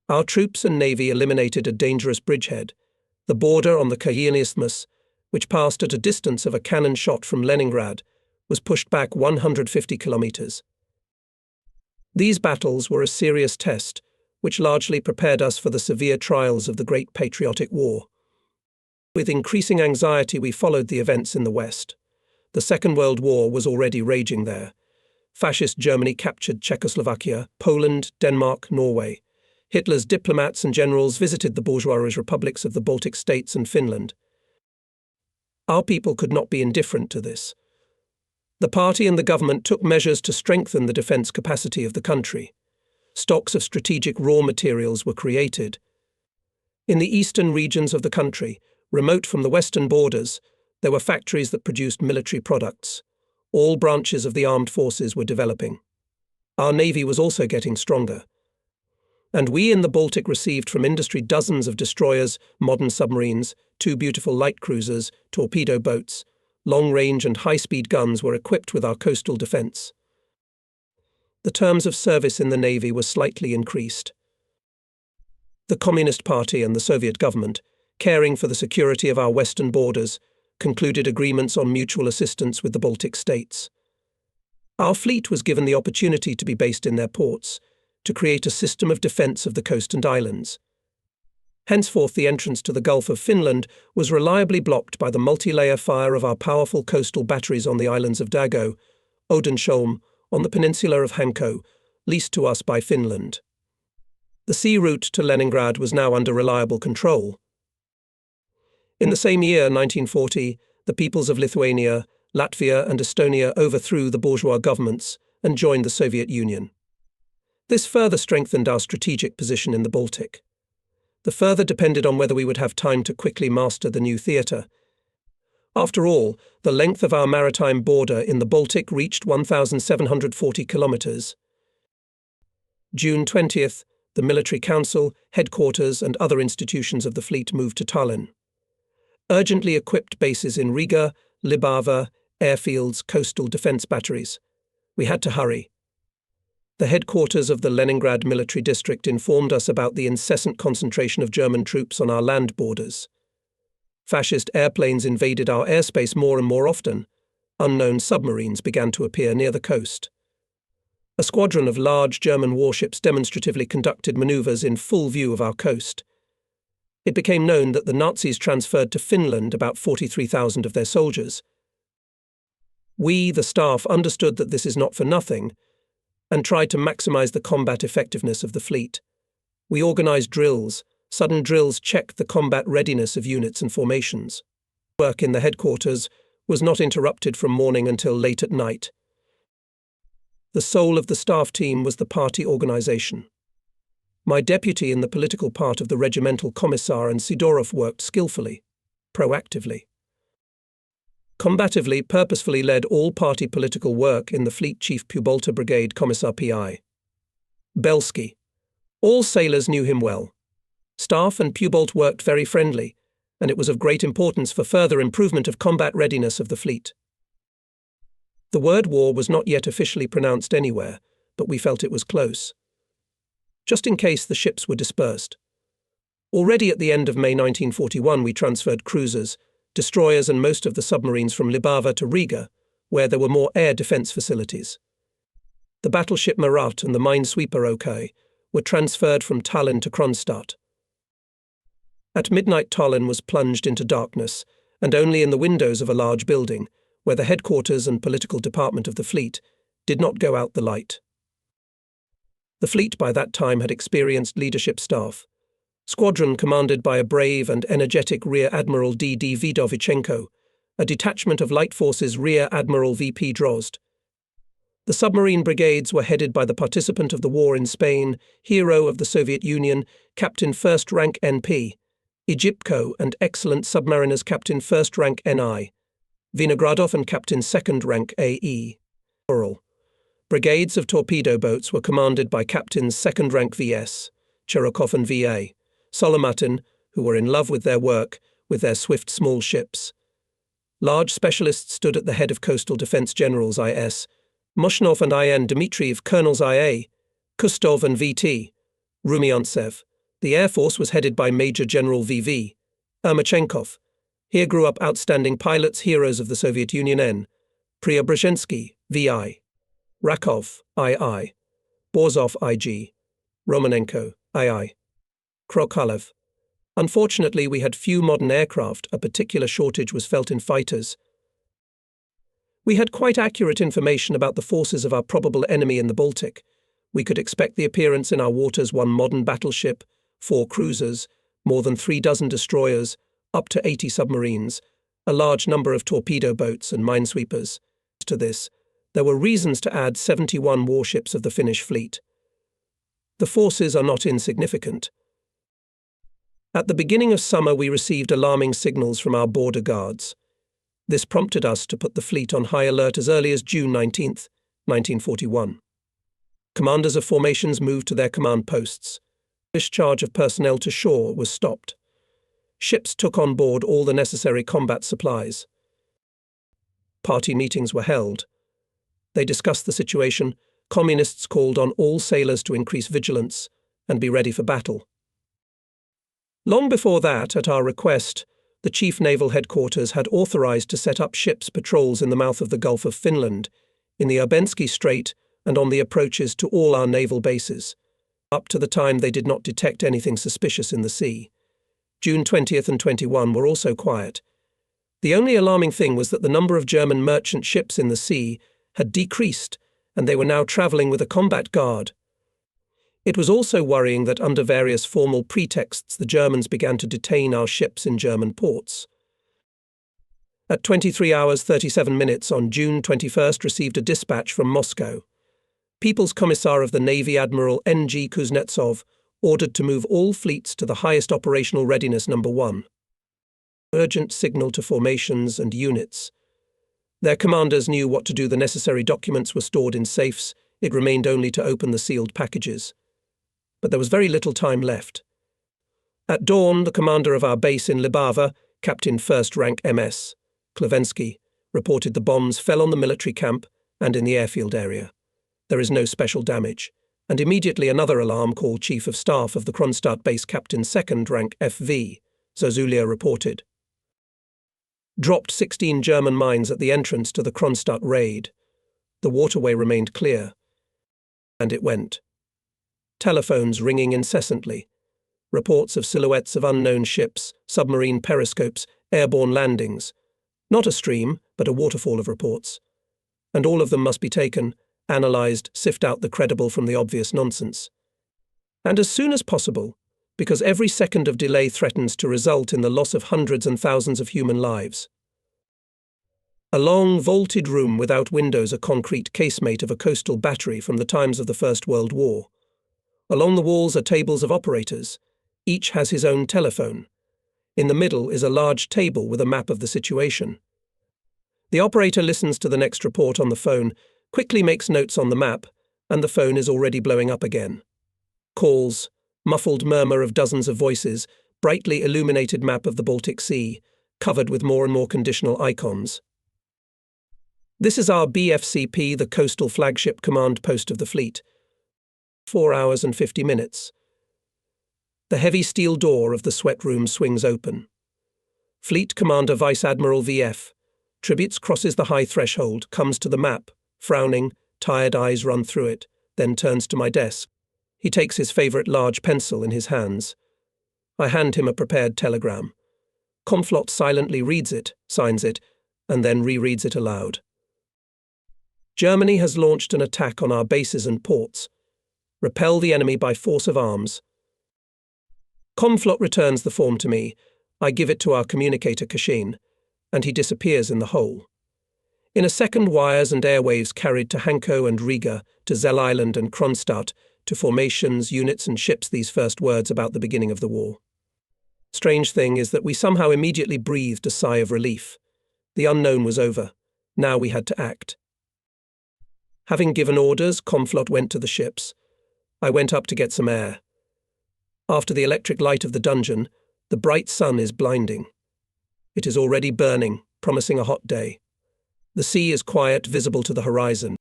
Our troops and navy eliminated a dangerous bridgehead, the border on the Kayin Isthmus, which passed at a distance of a cannon shot from Leningrad, was pushed back 150 kilometres. These battles were a serious test, which largely prepared us for the severe trials of the Great Patriotic War. With increasing anxiety, we followed the events in the West. The Second World War was already raging there. Fascist Germany captured Czechoslovakia, Poland, Denmark, Norway. Hitler's diplomats and generals visited the bourgeois republics of the Baltic states and Finland. Our people could not be indifferent to this. The party and the government took measures to strengthen the defence capacity of the country. Stocks of strategic raw materials were created. In the eastern regions of the country, remote from the western borders, there were factories that produced military products. All branches of the armed forces were developing. Our navy was also getting stronger. And we in the Baltic received from industry dozens of destroyers, modern submarines, 2 beautiful light cruisers, torpedo boats. Long-range and high-speed guns were equipped with our coastal defence. The terms of service in the navy were slightly increased. The Communist Party and the Soviet government, caring for the security of our western borders, concluded agreements on mutual assistance with the Baltic states. Our fleet was given the opportunity to be based in their ports, to create a system of defence of the coast and islands. Henceforth, the entrance to the Gulf of Finland was reliably blocked by the multi-layer fire of our powerful coastal batteries on the islands of Dago, Odensholm, on the peninsula of Hanko, leased to us by Finland. The sea route to Leningrad was now under reliable control. In the same year, 1940, the peoples of Lithuania, Latvia and Estonia overthrew the bourgeois governments and joined the Soviet Union. This further strengthened our strategic position in the Baltic. The further depended on whether we would have time to quickly master the new theatre. After all, the length of our maritime border in the Baltic reached 1,740 kilometres. June 20th, the Military Council, headquarters and other institutions of the fleet moved to Tallinn. Urgently equipped bases in Riga, Libava, airfields, coastal defence batteries. We had to hurry. The headquarters of the Leningrad military district informed us about the incessant concentration of German troops on our land borders. Fascist airplanes invaded our airspace more and more often. Unknown submarines began to appear near the coast. A squadron of large German warships demonstratively conducted manoeuvres in full view of our coast. It became known that the Nazis transferred to Finland about 43,000 of their soldiers. We, the staff, understood that this is not for nothing and tried to maximize the combat effectiveness of the fleet. We organized drills. Sudden drills checked the combat readiness of units and formations. Work in the headquarters was not interrupted from morning until late at night. The soul of the staff team was the party organization. My deputy in the political part of the regimental commissar and Sidorov worked skillfully, proactively. Combatively, purposefully led all party political work in the Fleet Chief Pubolta Brigade Commissar P.I. Belsky. All sailors knew him well. Staff and Pubolt worked very friendly, and it was of great importance for further improvement of combat readiness of the fleet. The word war was not yet officially pronounced anywhere, but we felt it was close. Just in case the ships were dispersed. Already at the end of May 1941 we transferred cruisers, destroyers and most of the submarines from Libava to Riga, where there were more air defence facilities. The battleship Marat and the minesweeper OK were transferred from Tallinn to Kronstadt. At midnight Tallinn was plunged into darkness, and only in the windows of a large building, where the headquarters and political department of the fleet did not go out the light. The fleet by that time had experienced leadership staff. Squadron commanded by a brave and energetic Rear Admiral D.D. Vidovichenko, a detachment of Light Forces Rear Admiral V.P. Drozd. The submarine brigades were headed by the participant of the war in Spain, hero of the Soviet Union, Captain First Rank N.P., Egyptko and excellent submariners Captain First Rank N.I., Vinogradov and Captain Second Rank A.E. Oral. Brigades of torpedo boats were commanded by Captains Second Rank V.S., Cherokov and V.A., Solomatin, who were in love with their work, with their swift small ships. Large specialists stood at the head of Coastal Defense Generals I.S., Mushnov and I.N. Dmitriev, Colonels I.A., Kustov and V.T., Rumiantsev. The Air Force was headed by Major General V.V. Ermachenkov. Here grew up outstanding pilots, heroes of the Soviet Union N. Preobrazhensky, V.I. Rakov, I.I. Borzov, I.G. Romanenko, I.I. Krokalev. Unfortunately, we had few modern aircraft. A particular shortage was felt in fighters. We had quite accurate information about the forces of our probable enemy in the Baltic. We could expect the appearance in our waters one modern battleship, 4 cruisers, more than 36 destroyers, up to 80 submarines, a large number of torpedo boats and minesweepers. To this, there were reasons to add 71 warships of the Finnish fleet. The forces are not insignificant. At the beginning of summer we received alarming signals from our border guards. This prompted us to put the fleet on high alert as early as June 19, 1941. Commanders of formations moved to their command posts. Discharge of personnel to shore was stopped. Ships took on board all the necessary combat supplies. Party meetings were held. They discussed the situation. Communists called on all sailors to increase vigilance and be ready for battle. Long before that, at our request, the Chief Naval Headquarters had authorized to set up ships patrols in the mouth of the Gulf of Finland, in the Urbensky Strait, and on the approaches to all our naval bases. Up to the time they did not detect anything suspicious in the sea. June 20th and 21 were also quiet. The only alarming thing was that the number of German merchant ships in the sea had decreased, and they were now travelling with a combat guard. It was also worrying that under various formal pretexts the Germans began to detain our ships in German ports. At 23 hours 37 minutes on June 21st received a dispatch from Moscow. People's Commissar of the Navy Admiral N.G. Kuznetsov ordered to move all fleets to the highest operational readiness number 1. Urgent signal to formations and units. Their commanders knew what to do. The necessary documents were stored in safes. It remained only to open the sealed packages. But there was very little time left. At dawn, the commander of our base in Libava, Captain First Rank MS. Klavensky, reported the bombs fell on the military camp and in the airfield area. There is no special damage, and immediately another alarm call Chief of Staff of the Kronstadt base Captain Second Rank FV, Zozulia reported. Dropped 16 German mines at the entrance to the Kronstadt raid. The waterway remained clear. And it went. Telephones ringing incessantly. Reports of silhouettes of unknown ships, submarine periscopes, airborne landings. Not a stream, but a waterfall of reports. and all of them must be taken, analysed, sift out the credible from the obvious nonsense. And as soon as possible, because every second of delay threatens to result in the loss of hundreds and thousands of human lives. A long, vaulted room without windows, a concrete casemate of a coastal battery from the times of the First World War. Along the walls are tables of operators. Each has his own telephone. In the middle is a large table with a map of the situation. The operator listens to the next report on the phone, quickly makes notes on the map, and the phone is already blowing up again. Calls, muffled murmur of dozens of voices, brightly illuminated map of the Baltic Sea, covered with more and more conditional icons. This is our BFCP, the Coastal Flagship Command Post of the Fleet. 4 hours and 50 minutes. The heavy steel door of the sweat room swings open. Fleet Commander Vice Admiral VF. Tributes crosses the high threshold, comes to the map, frowning, tired eyes run through it, then turns to my desk. He takes his favourite large pencil in his hands. I hand him a prepared telegram. Conflot silently reads it, signs it, and then rereads it aloud. Germany has launched an attack on our bases and ports. Repel the enemy by force of arms. Conflot returns the form to me. I give it to our communicator Kashin, and he disappears in the hole. In a second, wires and airwaves carried to Hanko and Riga, to Zell Island and Kronstadt, to formations, units and ships these first words about the beginning of the war. Strange thing is that we somehow immediately breathed a sigh of relief. The unknown was over. Now we had to act. Having given orders, Conflot went to the ships. I went up to get some air. After the electric light of the dungeon, the bright sun is blinding. It is already burning, promising a hot day. The sea is quiet, visible to the horizon.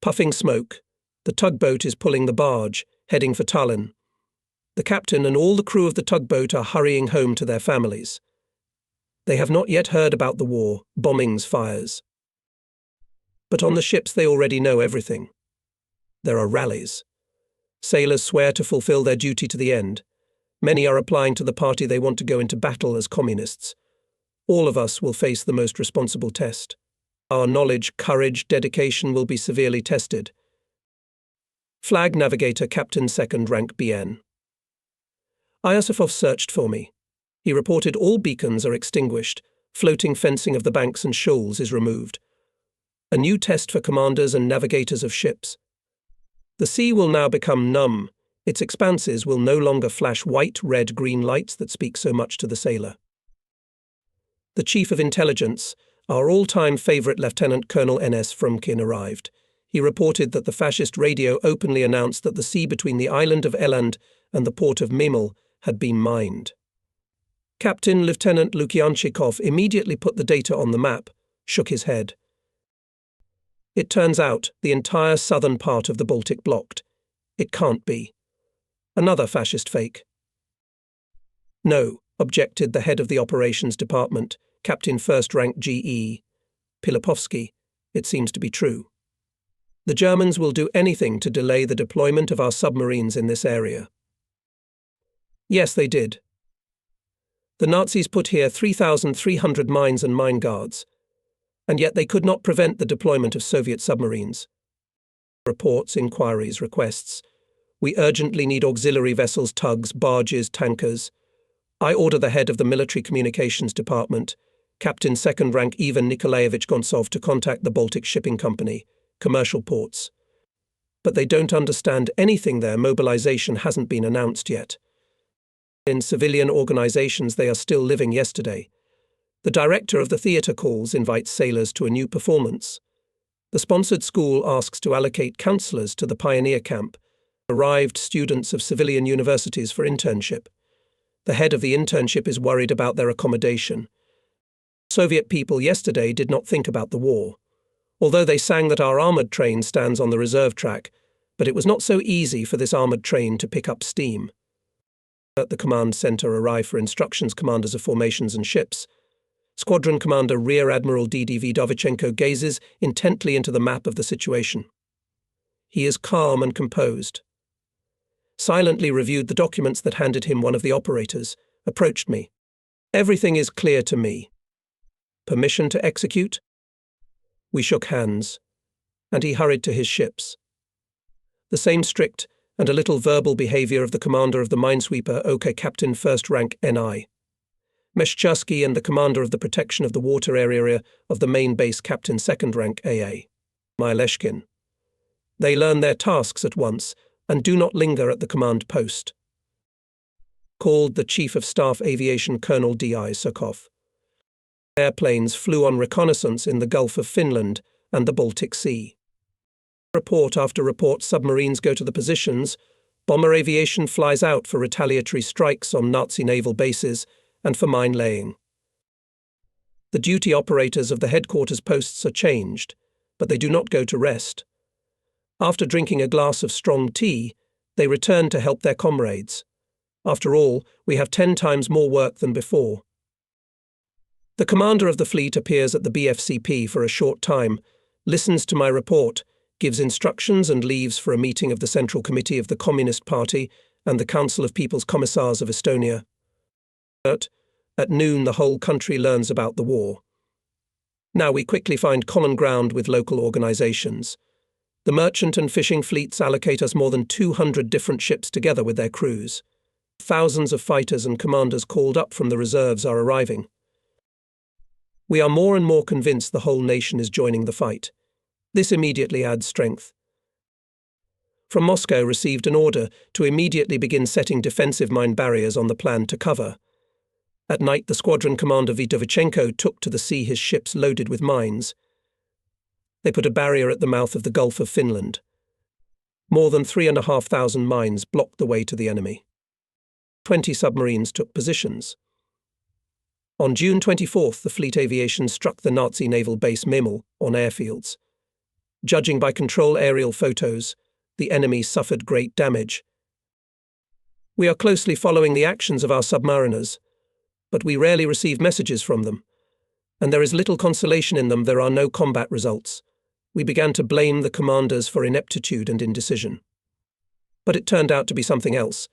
Puffing smoke, the tugboat is pulling the barge, heading for Tallinn. The captain and all the crew of the tugboat are hurrying home to their families. They have not yet heard about the war, bombings, fires. But on the ships they already know everything. There are rallies. Sailors swear to fulfill their duty to the end. Many are applying to the party they want to go into battle as communists. All of us will face the most responsible test. Our knowledge, courage, dedication will be severely tested. Flag Navigator Captain 2nd Rank BN. Iosifov searched for me. He reported all beacons are extinguished, floating fencing of the banks and shoals is removed. A new test for commanders and navigators of ships. The sea will now become numb. Its expanses will no longer flash white, red, green lights that speak so much to the sailor. The Chief of Intelligence, our all-time favourite Lieutenant Colonel N.S. Frumkin, arrived. He reported that the fascist radio openly announced that the sea between the island of Eland and the port of Memel had been mined. Captain Lieutenant Lukyanchikov immediately put the data on the map, shook his head. It turns out the entire southern part of the Baltic blocked. It can't be. Another fascist fake. No, objected the head of the operations department, Captain 1st Rank GE, Pilipovsky. It seems to be true. The Germans will do anything to delay the deployment of our submarines in this area. Yes, they did. The Nazis put here 3,300 mines and mine guards, and yet they could not prevent the deployment of Soviet submarines. Reports, inquiries, requests. We urgently need auxiliary vessels, tugs, barges, tankers. I order the head of the military communications department, Captain 2nd Rank Ivan Nikolaevich Gontsov, to contact the Baltic Shipping Company, commercial ports. But they don't understand anything there. Mobilization hasn't been announced yet. In civilian organizations they are still living yesterday. The director of the theatre calls invites sailors to a new performance. The sponsored school asks to allocate counselors to the pioneer camp, arrived students of civilian universities for internship. The head of the internship is worried about their accommodation. Soviet people yesterday did not think about the war, although they sang that our armoured train stands on the reserve track, but it was not so easy for this armoured train to pick up steam. At the command centre arrive for instructions commanders of formations and ships. Squadron Commander Rear Admiral D.D. Vdovichenko gazes intently into the map of the situation. He is calm and composed. Silently reviewed the documents that handed him one of the operators, approached me. Everything is clear to me. Permission to execute? We shook hands. and he hurried to his ships. The same strict and a little verbal behavior of the commander of the minesweeper, OK Captain First Rank NI. Meshchersky, and the commander of the protection of the water area of the main base, Captain Second Rank AA. Myleshkin. They learn their tasks at once and do not linger at the command post. Called the Chief of Staff Aviation Colonel D.I. Sukov. Airplanes flew on reconnaissance in the Gulf of Finland and the Baltic Sea. Report after report, submarines go to the positions, bomber aviation flies out for retaliatory strikes on Nazi naval bases and for mine laying. The duty operators of the headquarters posts are changed, but they do not go to rest. After drinking a glass of strong tea, they return to help their comrades. After all, we have 10 times more work than before. The commander of the fleet appears at the BFCP for a short time, listens to my report, gives instructions and leaves for a meeting of the Central Committee of the Communist Party and the Council of People's Commissars of Estonia. At noon, the whole country learns about the war. Now we quickly find common ground with local organizations. The merchant and fishing fleets allocate us more than 200 different ships together with their crews. Thousands of fighters and commanders called up from the reserves are arriving. We are more and more convinced the whole nation is joining the fight. This immediately adds strength. From Moscow received an order to immediately begin setting defensive mine barriers on the plan to cover. At night, the squadron commander Vitovichenko took to the sea his ships loaded with mines. They put a barrier at the mouth of the Gulf of Finland. More than 3,500 mines blocked the way to the enemy. 20 submarines took positions. On June 24th, the fleet aviation struck the Nazi naval base Memel on airfields. Judging by control aerial photos, the enemy suffered great damage. We are closely following the actions of our submariners, but we rarely receive messages from them, and there is little consolation in them. There are no combat results. We began to blame the commanders for ineptitude and indecision. But it turned out to be something else.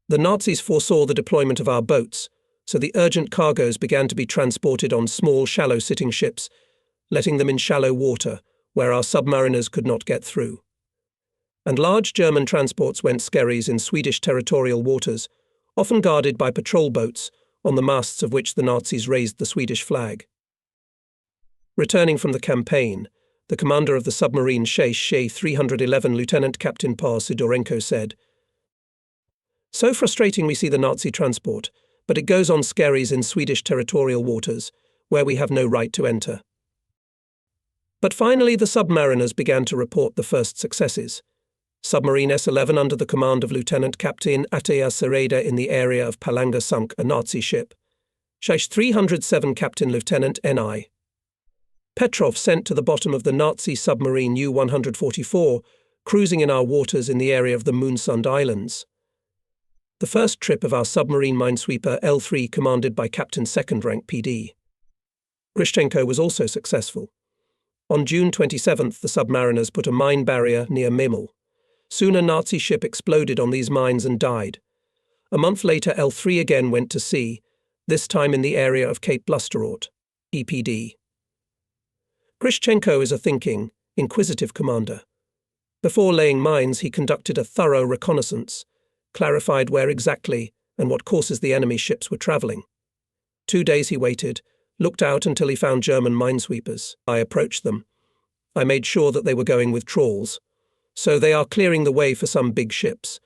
The Nazis foresaw the deployment of our boats, so the urgent cargoes began to be transported on small, shallow-sitting ships, letting them in shallow water, where our submariners could not get through. And large German transports went skerries in Swedish territorial waters, often guarded by patrol boats, on the masts of which the Nazis raised the Swedish flag. Returning from the campaign, the commander of the submarine She 311, Lieutenant Captain Paul Sidorenko, said, "So frustrating we see the Nazi transport, but it goes on skerries in Swedish territorial waters, where we have no right to enter." But finally the submariners began to report the first successes. Submarine S-11 under the command of Lieutenant Captain Atea Sereda in the area of Palanga sunk a Nazi ship. She 307 Captain Lieutenant N.I. Petrov sent to the bottom of the Nazi submarine U-144, cruising in our waters in the area of the Moonsund Islands. The first trip of our submarine minesweeper L3, commanded by Captain Second Rank PD. Grishchenko was also successful. On June 27th, the submariners put a mine barrier near Memel. Soon a Nazi ship exploded on these mines and died. A month later, L3 again went to sea, this time in the area of Cape Blusterort, EPD. Grishchenko is a thinking, inquisitive commander. Before laying mines, he conducted a thorough reconnaissance, clarified where exactly and what courses the enemy ships were travelling. 2 days he waited, looked out until he found German minesweepers. I approached them. I made sure that they were going with trawls. So they are clearing the way for some big ships.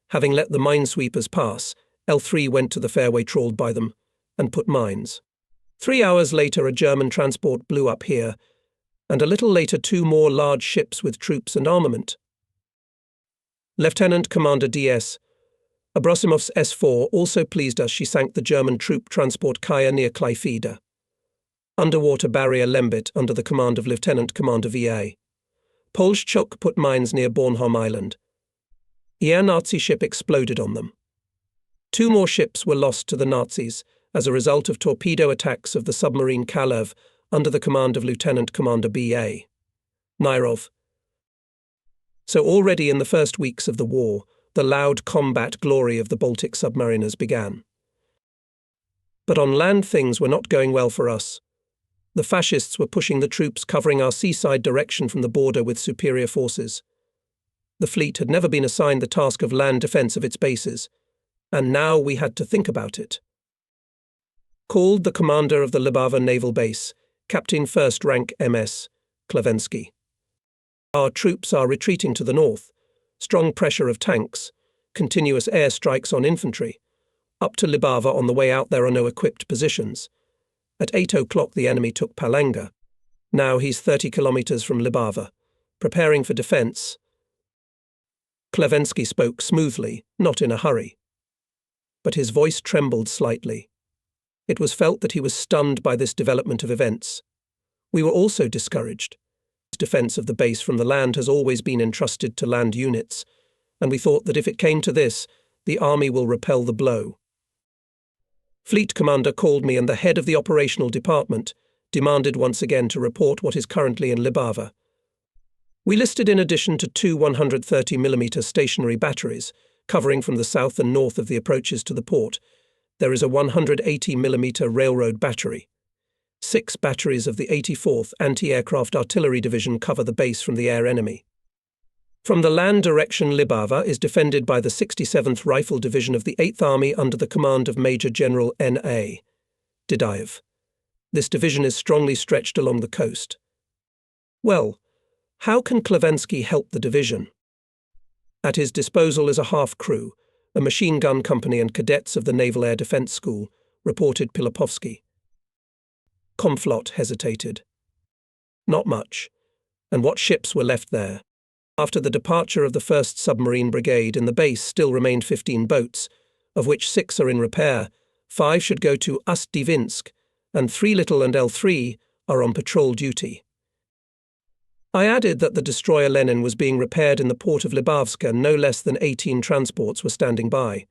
Having let the minesweepers pass, L3 went to the fairway trawled by them and put mines. 3 hours later, a German transport blew up here, and a little later 2 more large ships with troops and armament. Lieutenant Commander D.S. Abrosimov's S-4 also pleased us. She sank the German troop transport Kaya near Klaipeda. Underwater barrier Lembit under the command of Lieutenant Commander V.A. Polschuk put mines near Bornholm Island. The air Nazi ship exploded on them. 2 more ships were lost to the Nazis as a result of torpedo attacks of the submarine Kalev under the command of Lieutenant Commander B.A. Nairov. So already in the first weeks of the war, the loud combat glory of the Baltic submariners began. But on land things were not going well for us. The fascists were pushing the troops covering our seaside direction from the border with superior forces. The fleet had never been assigned the task of land defence of its bases, and now we had to think about it. Called the commander of the Libava naval base, Captain First Rank MS Klevensky. Our troops are retreating to the north. Strong pressure of tanks, continuous air strikes on infantry. Up to Libava on the way out there are no equipped positions. At 8 o'clock the enemy took Palanga. Now he's 30 kilometers from Libava, preparing for defence. Klevensky spoke smoothly, not in a hurry. But his voice trembled slightly. It was felt that he was stunned by this development of events. We were also discouraged. Defence of the base from the land has always been entrusted to land units, and we thought that if it came to this, the army will repel the blow. Fleet commander called me, and the head of the operational department demanded once again to report what is currently in Libava. We listed, in addition to two 130mm stationary batteries covering from the south and north of the approaches to the port, there is a 180mm railroad battery. 6 batteries of the 84th Anti-Aircraft Artillery Division cover the base from the air enemy. From the land direction, Libava is defended by the 67th Rifle Division of the 8th Army under the command of Major General N.A. Didaev. This division is strongly stretched along the coast. Well, how can Klevensky help the division? At his disposal is a half-crew, a machine gun company and cadets of the Naval Air Defence School, reported Pilopovsky. Komflot hesitated. Not much. And what ships were left there? After the departure of the 1st Submarine Brigade, in the base still remained 15 boats, of which 6 are in repair, 5 should go to Ust-Divinsk, and 3 Little and L3 are on patrol duty. I added that the destroyer Lenin was being repaired in the port of Libavska, and no less than 18 transports were standing by.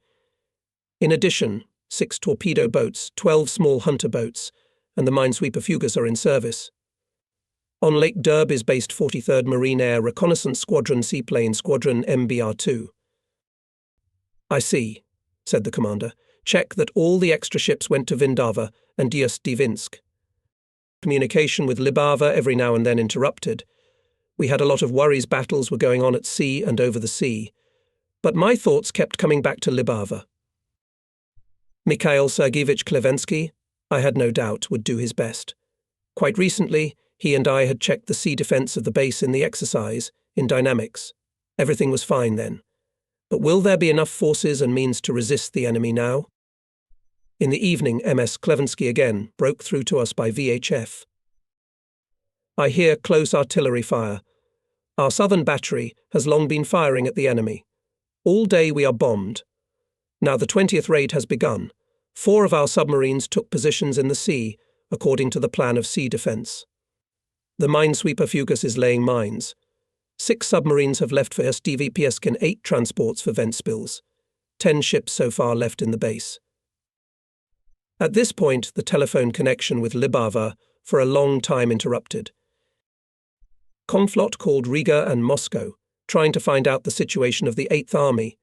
In addition, 6 torpedo boats, 12 small hunter boats, and the minesweeper Fugas are in service. On Lake Derb is based 43rd Marine Air Reconnaissance Squadron Seaplane Squadron MBR-2. I see, said the commander. Check that all the extra ships went to Vindava and Ust-Divinsk. Communication with Libava every now and then interrupted. We had a lot of worries. Battles were going on at sea and over the sea. But my thoughts kept coming back to Libava. Mikhail Sergeyevich Klevensky, I had no doubt, would do his best. Quite recently, he and I had checked the sea defence of the base in the exercise, in dynamics. Everything was fine then. But will there be enough forces and means to resist the enemy now? In the evening, MS Klevensky again broke through to us by VHF. I hear close artillery fire. Our southern battery has long been firing at the enemy. All day we are bombed. Now the 20th raid has begun. 4 of our submarines took positions in the sea, according to the plan of sea defence. The minesweeper Fugas is laying mines. 6 submarines have left for SDVPSK and 8 transports for Ventspils. 10 ships so far left in the base. At this point, the telephone connection with Libava for a long time interrupted. Komflot called Riga and Moscow, trying to find out the situation of the 8th Army,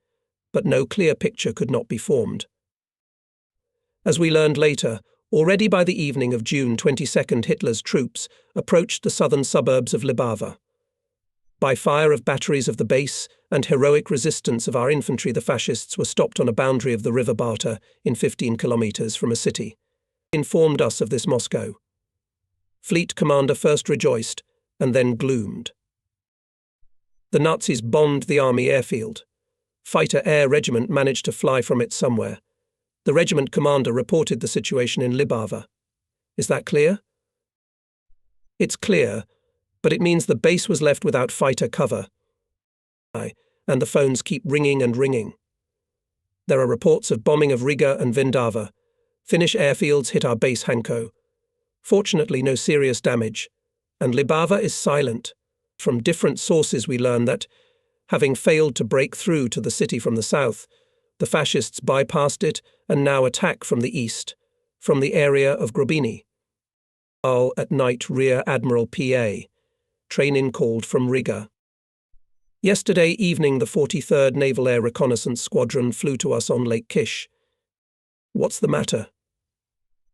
but no clear picture could not be formed. As we learned later, already by the evening of June 22nd, Hitler's troops approached the southern suburbs of Libava. By fire of batteries of the base and heroic resistance of our infantry, the fascists were stopped on a boundary of the river Barta in 15 kilometers from a city. Informed us of this Moscow. Fleet commander first rejoiced and then gloomed. The Nazis bombed the army airfield. Fighter Air Regiment managed to fly from it somewhere. The regiment commander reported the situation in Libava. Is that clear? It's clear, but it means the base was left without fighter cover. And the phones keep ringing and ringing. There are reports of bombing of Riga and Vindava. Finnish airfields hit our base Hanko. Fortunately, no serious damage. And Libava is silent. From different sources we learn that, having failed to break through to the city from the south, the fascists bypassed it and now attack from the east, from the area of Grobini. All at night, Rear Admiral P.A. Train-in called from Riga. Yesterday evening, the 43rd Naval Air Reconnaissance Squadron flew to us on Lake Kish. What's the matter?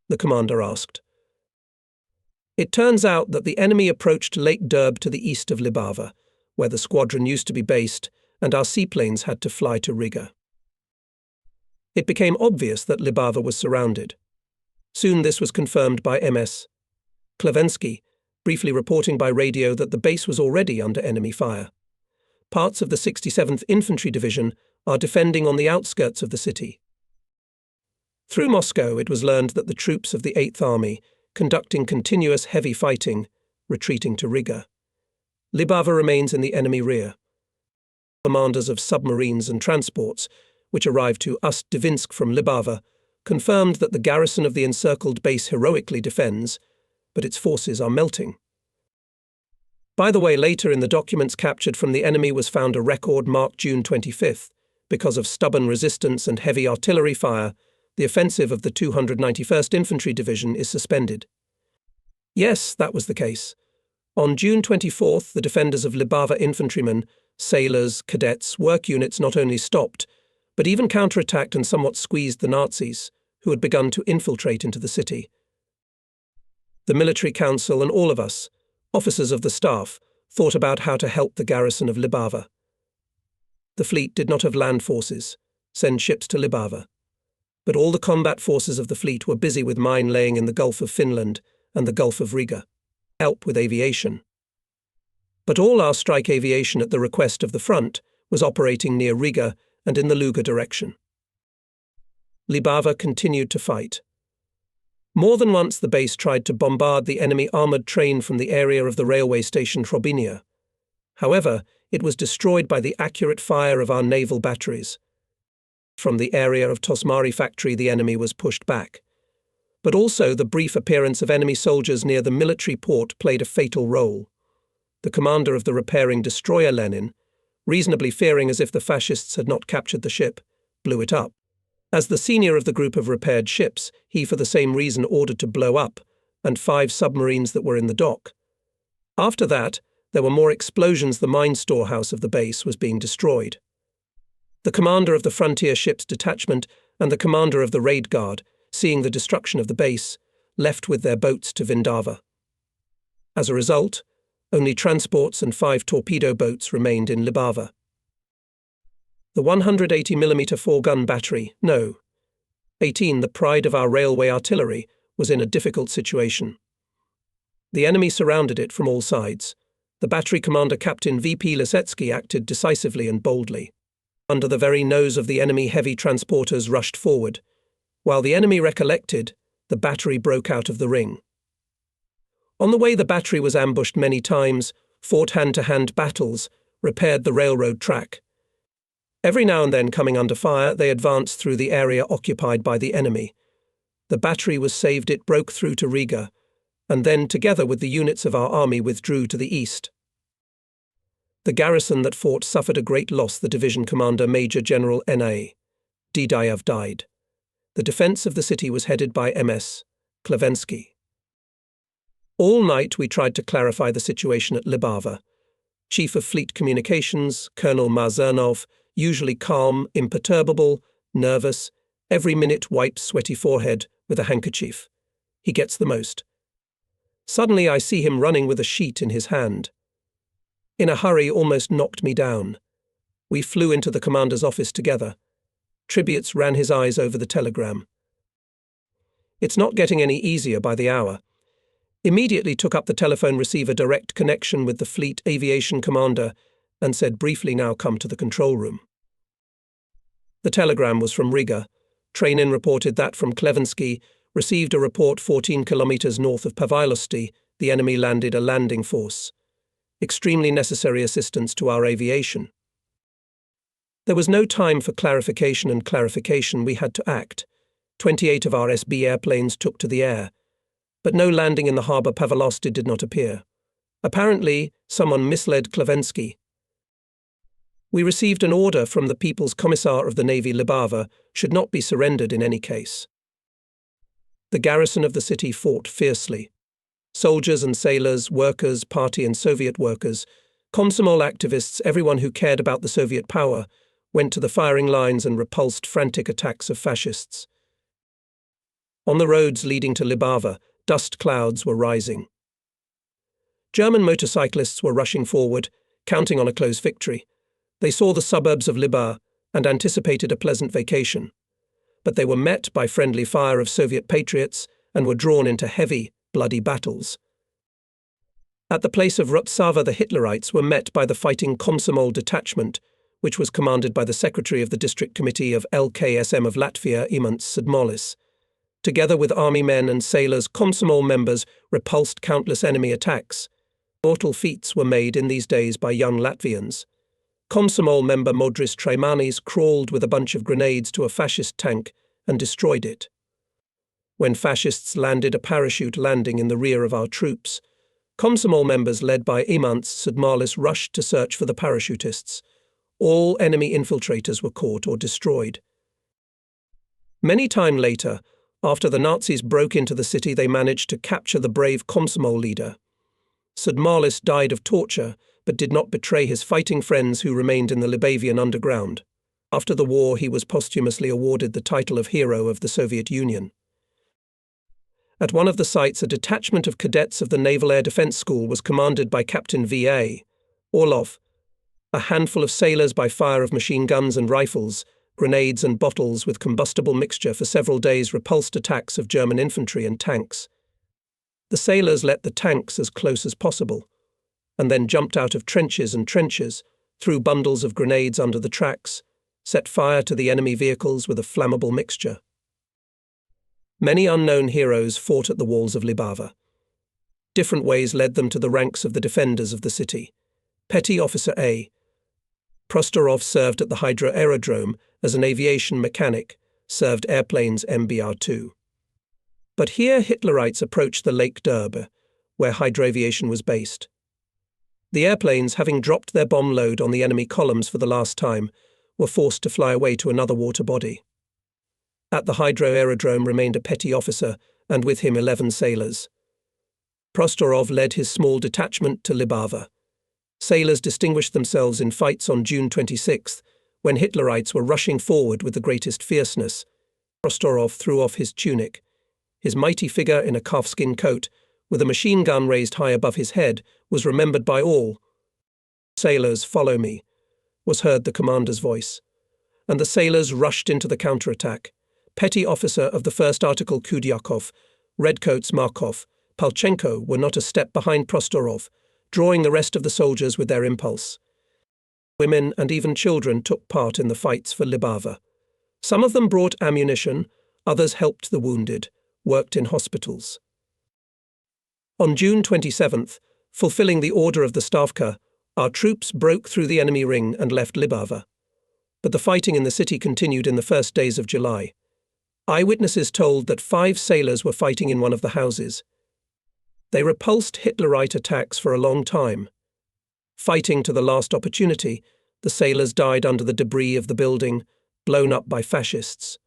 The commander asked. It turns out that the enemy approached Lake Derb to the east of Libava, where the squadron used to be based, and our seaplanes had to fly to Riga. It became obvious that Libava was surrounded. Soon this was confirmed by MS Klevensky, briefly reporting by radio that the base was already under enemy fire. Parts of the 67th Infantry Division are defending on the outskirts of the city. Through Moscow, it was learned that the troops of the 8th Army, conducting continuous heavy fighting, retreating to Riga. Libava remains in the enemy rear. Commanders of submarines and transports, which arrived to Ust-Dvinsk from Libava, confirmed that the garrison of the encircled base heroically defends, but its forces are melting. By the way, later in the documents captured from the enemy was found a record marked June 25th. Because of stubborn resistance and heavy artillery fire, the offensive of the 291st Infantry Division is suspended. Yes, that was the case. On June 24th, the defenders of Libava infantrymen, sailors, cadets, work units not only stopped, but even counterattacked and somewhat squeezed the Nazis, who had begun to infiltrate into the city. The military council and all of us, officers of the staff, thought about how to help the garrison of Libava. The fleet did not have land forces, send ships to Libava. But all the combat forces of the fleet were busy with mine laying in the Gulf of Finland and the Gulf of Riga, help with aviation. But all our strike aviation at the request of the front was operating near Riga and in the Luga direction. Libava continued to fight. More than once the base tried to bombard the enemy armoured train from the area of the railway station Trobinia. However, it was destroyed by the accurate fire of our naval batteries. From the area of Tosmari factory the enemy was pushed back. But also the brief appearance of enemy soldiers near the military port played a fatal role. The commander of the repairing destroyer Lenin, reasonably fearing as if the fascists had not captured the ship, blew it up. As the senior of the group of repaired ships, he for the same reason ordered to blow up, and 5 submarines that were in the dock. After that, there were more explosions. The mine storehouse of the base was being destroyed. The commander of the frontier ships detachment and the commander of the raid guard, seeing the destruction of the base, left with their boats to Vindava. As a result, only transports and 5 torpedo boats remained in Libava. The 180mm 4-gun battery, no, 18, the pride of our railway artillery, was in a difficult situation. The enemy surrounded it from all sides. The battery commander Captain V.P. Lisetsky acted decisively and boldly. Under the very nose of the enemy, heavy transporters rushed forward. While the enemy recollected, the battery broke out of the ring. On the way the battery was ambushed many times, fought hand-to-hand battles, repaired the railroad track. Every now and then, coming under fire, they advanced through the area occupied by the enemy. The battery was saved. It broke through to Riga, and then, together with the units of our army, withdrew to the east. The garrison that fought suffered a great loss. The division commander, Major General N.A. Didayev, died. The defense of the city was headed by MS Klevensky. All night we tried to clarify the situation at Libava. Chief of Fleet Communications, Colonel Mazernov, usually calm, imperturbable, nervous, every minute wipes sweaty forehead with a handkerchief. He gets the most. Suddenly I see him running with a sheet in his hand. In a hurry, almost knocked me down. We flew into the commander's office together. Tributes ran his eyes over the telegram. It's not getting any easier by the hour. Immediately took up the telephone receiver, direct connection with the Fleet Aviation Commander, and said briefly, "Now come to the control room." The telegram was from Riga. Train-in reported that from Klevensky, received a report 14 kilometers north of Pavilosti, the enemy landed a landing force. Extremely necessary assistance to our aviation. There was no time for clarification and clarification. We had to act. 28 of our SB airplanes took to the air. But no landing in the harbour Pavilosti did not appear. Apparently, someone misled Klevensky. We received an order from the People's Commissar of the Navy Libava should not be surrendered in any case. The garrison of the city fought fiercely. Soldiers and sailors, workers, party and Soviet workers, Komsomol activists, everyone who cared about the Soviet power, went to the firing lines and repulsed frantic attacks of fascists. On the roads leading to Libava, dust clouds were rising. German motorcyclists were rushing forward, counting on a close victory. They saw the suburbs of Libar and anticipated a pleasant vacation. But they were met by friendly fire of Soviet patriots and were drawn into heavy, bloody battles. At the place of Rutsava, the Hitlerites were met by the fighting Komsomol detachment, which was commanded by the secretary of the district committee of LKSM of Latvia, Imants Sudmolis. Together with army men and sailors, Komsomol members repulsed countless enemy attacks. Mortal feats were made in these days by young Latvians. Komsomol member Modris Traimanis crawled with a bunch of grenades to a fascist tank and destroyed it. When fascists landed a parachute landing in the rear of our troops, Komsomol members led by Imants Sudmolis rushed to search for the parachutists. All enemy infiltrators were caught or destroyed. Many time later, after the Nazis broke into the city, they managed to capture the brave Komsomol leader. Sudmolis died of torture, but did not betray his fighting friends who remained in the Libavian underground. After the war, he was posthumously awarded the title of Hero of the Soviet Union. At one of the sites, a detachment of cadets of the Naval Air Defense School was commanded by Captain V.A. Orlov. A handful of sailors, by fire of machine guns and rifles, grenades and bottles with combustible mixture for several days, repulsed attacks of German infantry and tanks. The sailors let the tanks as close as possible, and then jumped out of trenches and trenches, threw bundles of grenades under the tracks, set fire to the enemy vehicles with a flammable mixture. Many unknown heroes fought at the walls of Libava. Different ways led them to the ranks of the defenders of the city. Petty Officer A. Prostorov served at the Hydro Aerodrome as an aviation mechanic, served airplanes MBR-2. But here Hitlerites approached the Lake d'Urbe, where hydroaviation was based. The airplanes, having dropped their bomb load on the enemy columns for the last time, were forced to fly away to another water body. At the Hydro Aerodrome remained a petty officer, and with him 11 sailors. Prostorov led his small detachment to Libava. Sailors distinguished themselves in fights on June 26th, when Hitlerites were rushing forward with the greatest fierceness. Prostorov threw off his tunic. His mighty figure in a calfskin coat, with a machine gun raised high above his head, was remembered by all. "Sailors, follow me," was heard the commander's voice. And the sailors rushed into the counterattack. Petty officer of the first article Kudyakov, redcoats Markov, Palchenko were not a step behind Prostorov, drawing the rest of the soldiers with their impulse. Women and even children took part in the fights for Libava. Some of them brought ammunition, others helped the wounded, worked in hospitals. On June 27th, fulfilling the order of the Stavka, our troops broke through the enemy ring and left Libava. But the fighting in the city continued in the first days of July. Eyewitnesses told that 5 sailors were fighting in one of the houses. They repulsed Hitlerite attacks for a long time. Fighting to the last opportunity, the sailors died under the debris of the building, blown up by fascists.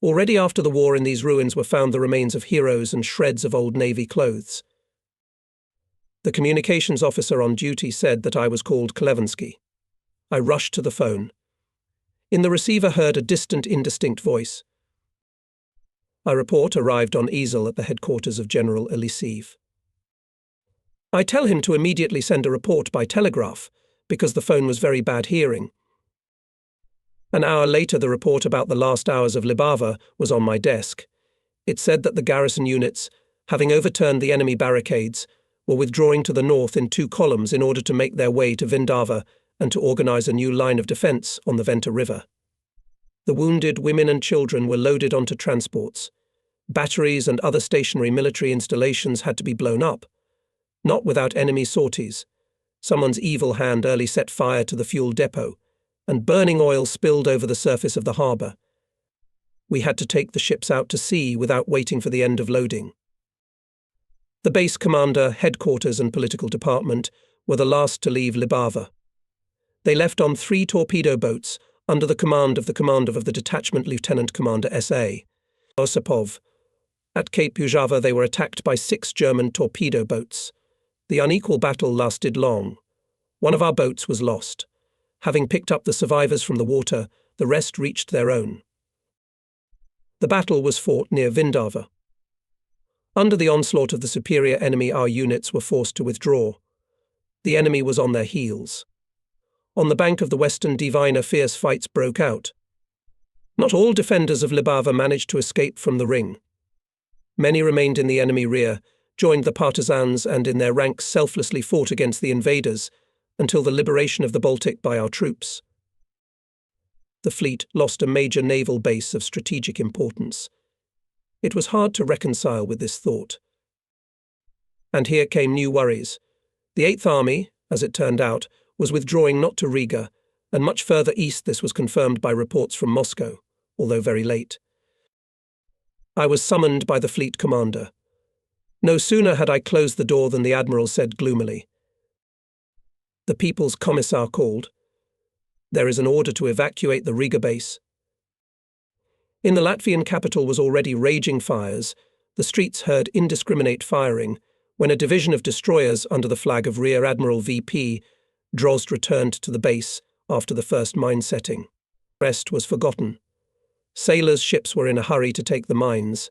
Already after the war, in these ruins were found the remains of heroes and shreds of old Navy clothes. The communications officer on duty said that I was called Klevensky. I rushed to the phone. In the receiver heard a distant, indistinct voice. A report arrived on easel at the headquarters of General Eliseev. I tell him to immediately send a report by telegraph, because the phone was very bad hearing. An hour later, the report about the last hours of Libava was on my desk. It said that the garrison units, having overturned the enemy barricades, were withdrawing to the north in 2 columns in order to make their way to Vindava and to organize a new line of defense on the Venta River. The wounded, women and children were loaded onto transports. Batteries and other stationary military installations had to be blown up. Not without enemy sorties. Someone's evil hand early set fire to the fuel depot, and burning oil spilled over the surface of the harbour. We had to take the ships out to sea without waiting for the end of loading. The base commander, headquarters and political department were the last to leave Libava. They left on 3 torpedo boats under the command of the detachment Lieutenant Commander S.A. Osipov. At Cape Ujava they were attacked by 6 German torpedo boats. The unequal battle lasted long. One of our boats was lost. Having picked up the survivors from the water, the rest reached their own. The battle was fought near Vindava. Under the onslaught of the superior enemy, our units were forced to withdraw. The enemy was on their heels. On the bank of the Western Divina, fierce fights broke out. Not all defenders of Libava managed to escape from the ring. Many remained in the enemy rear, joined the partisans, and in their ranks selflessly fought against the invaders until the liberation of the Baltic by our troops. The fleet lost a major naval base of strategic importance. It was hard to reconcile with this thought. And here came new worries. The Eighth Army, as it turned out, was withdrawing not to Riga, and much further east this was confirmed by reports from Moscow, although very late. I was summoned by the fleet commander. No sooner had I closed the door than the admiral said gloomily, "The People's Commissar called. There is an order to evacuate the Riga base." In the Latvian capital was already raging fires. The streets heard indiscriminate firing when a division of destroyers under the flag of Rear Admiral V.P. Drozd returned to the base after the first mine setting. The rest was forgotten. Sailors' ships were in a hurry to take the mines.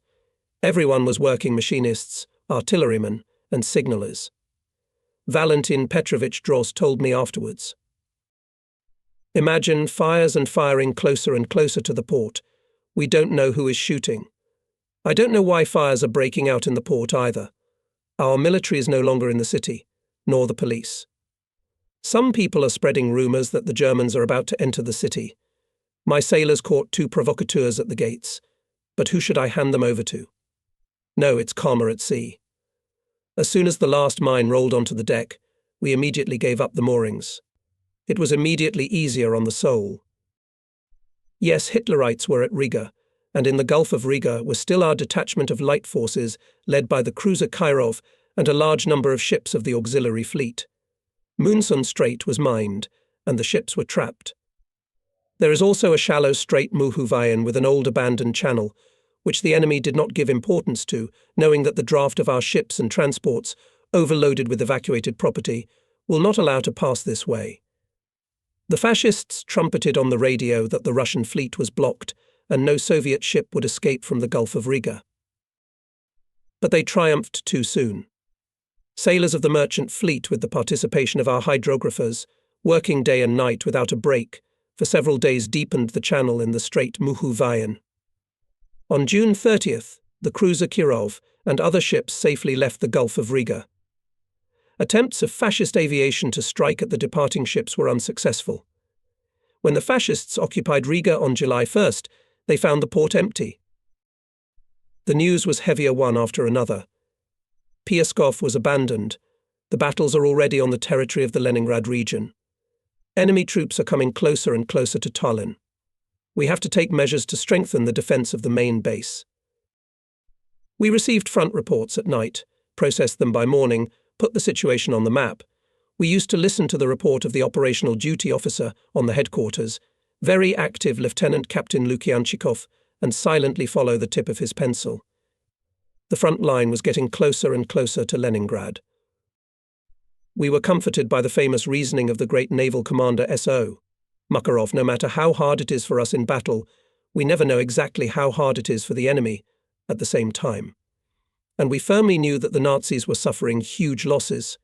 Everyone was working: machinists, artillerymen, and signallers. Valentin Petrovich Drozd told me afterwards. "Imagine fires and firing closer and closer to the port. We don't know who is shooting. I don't know why fires are breaking out in the port either. Our military is no longer in the city, nor the police. Some people are spreading rumours that the Germans are about to enter the city. My sailors caught 2 provocateurs at the gates, but who should I hand them over to? No, it's calmer at sea. As soon as the last mine rolled onto the deck, we immediately gave up the moorings. It was immediately easier on the soul. Yes, Hitlerites were at Riga, and in the Gulf of Riga was still our detachment of light forces led by the cruiser Kirov and a large number of ships of the auxiliary fleet. Moonson Strait was mined, and the ships were trapped. There is also a shallow Strait Muhuvayan with an old abandoned channel, which the enemy did not give importance to, knowing that the draft of our ships and transports, overloaded with evacuated property, will not allow to pass this way. The fascists trumpeted on the radio that the Russian fleet was blocked and no Soviet ship would escape from the Gulf of Riga. But they triumphed too soon. Sailors of the merchant fleet, with the participation of our hydrographers, working day and night without a break, for several days deepened the channel in the Strait Muhuvayan. On June 30th, the cruiser Kirov and other ships safely left the Gulf of Riga. Attempts of fascist aviation to strike at the departing ships were unsuccessful. When the fascists occupied Riga on July 1st, they found the port empty. The news was heavier one after another. Pskov was abandoned. The battles are already on the territory of the Leningrad region. Enemy troops are coming closer and closer to Tallinn. We have to take measures to strengthen the defense of the main base. We received front reports at night, processed them by morning, put the situation on the map. We used to listen to the report of the operational duty officer on the headquarters, very active Lieutenant Captain Lukyanchikov, and silently follow the tip of his pencil. The front line was getting closer and closer to Leningrad. We were comforted by the famous reasoning of the great naval commander S.O. Makarov. No matter how hard it is for us in battle, we never know exactly how hard it is for the enemy at the same time. And we firmly knew that the Nazis were suffering huge losses.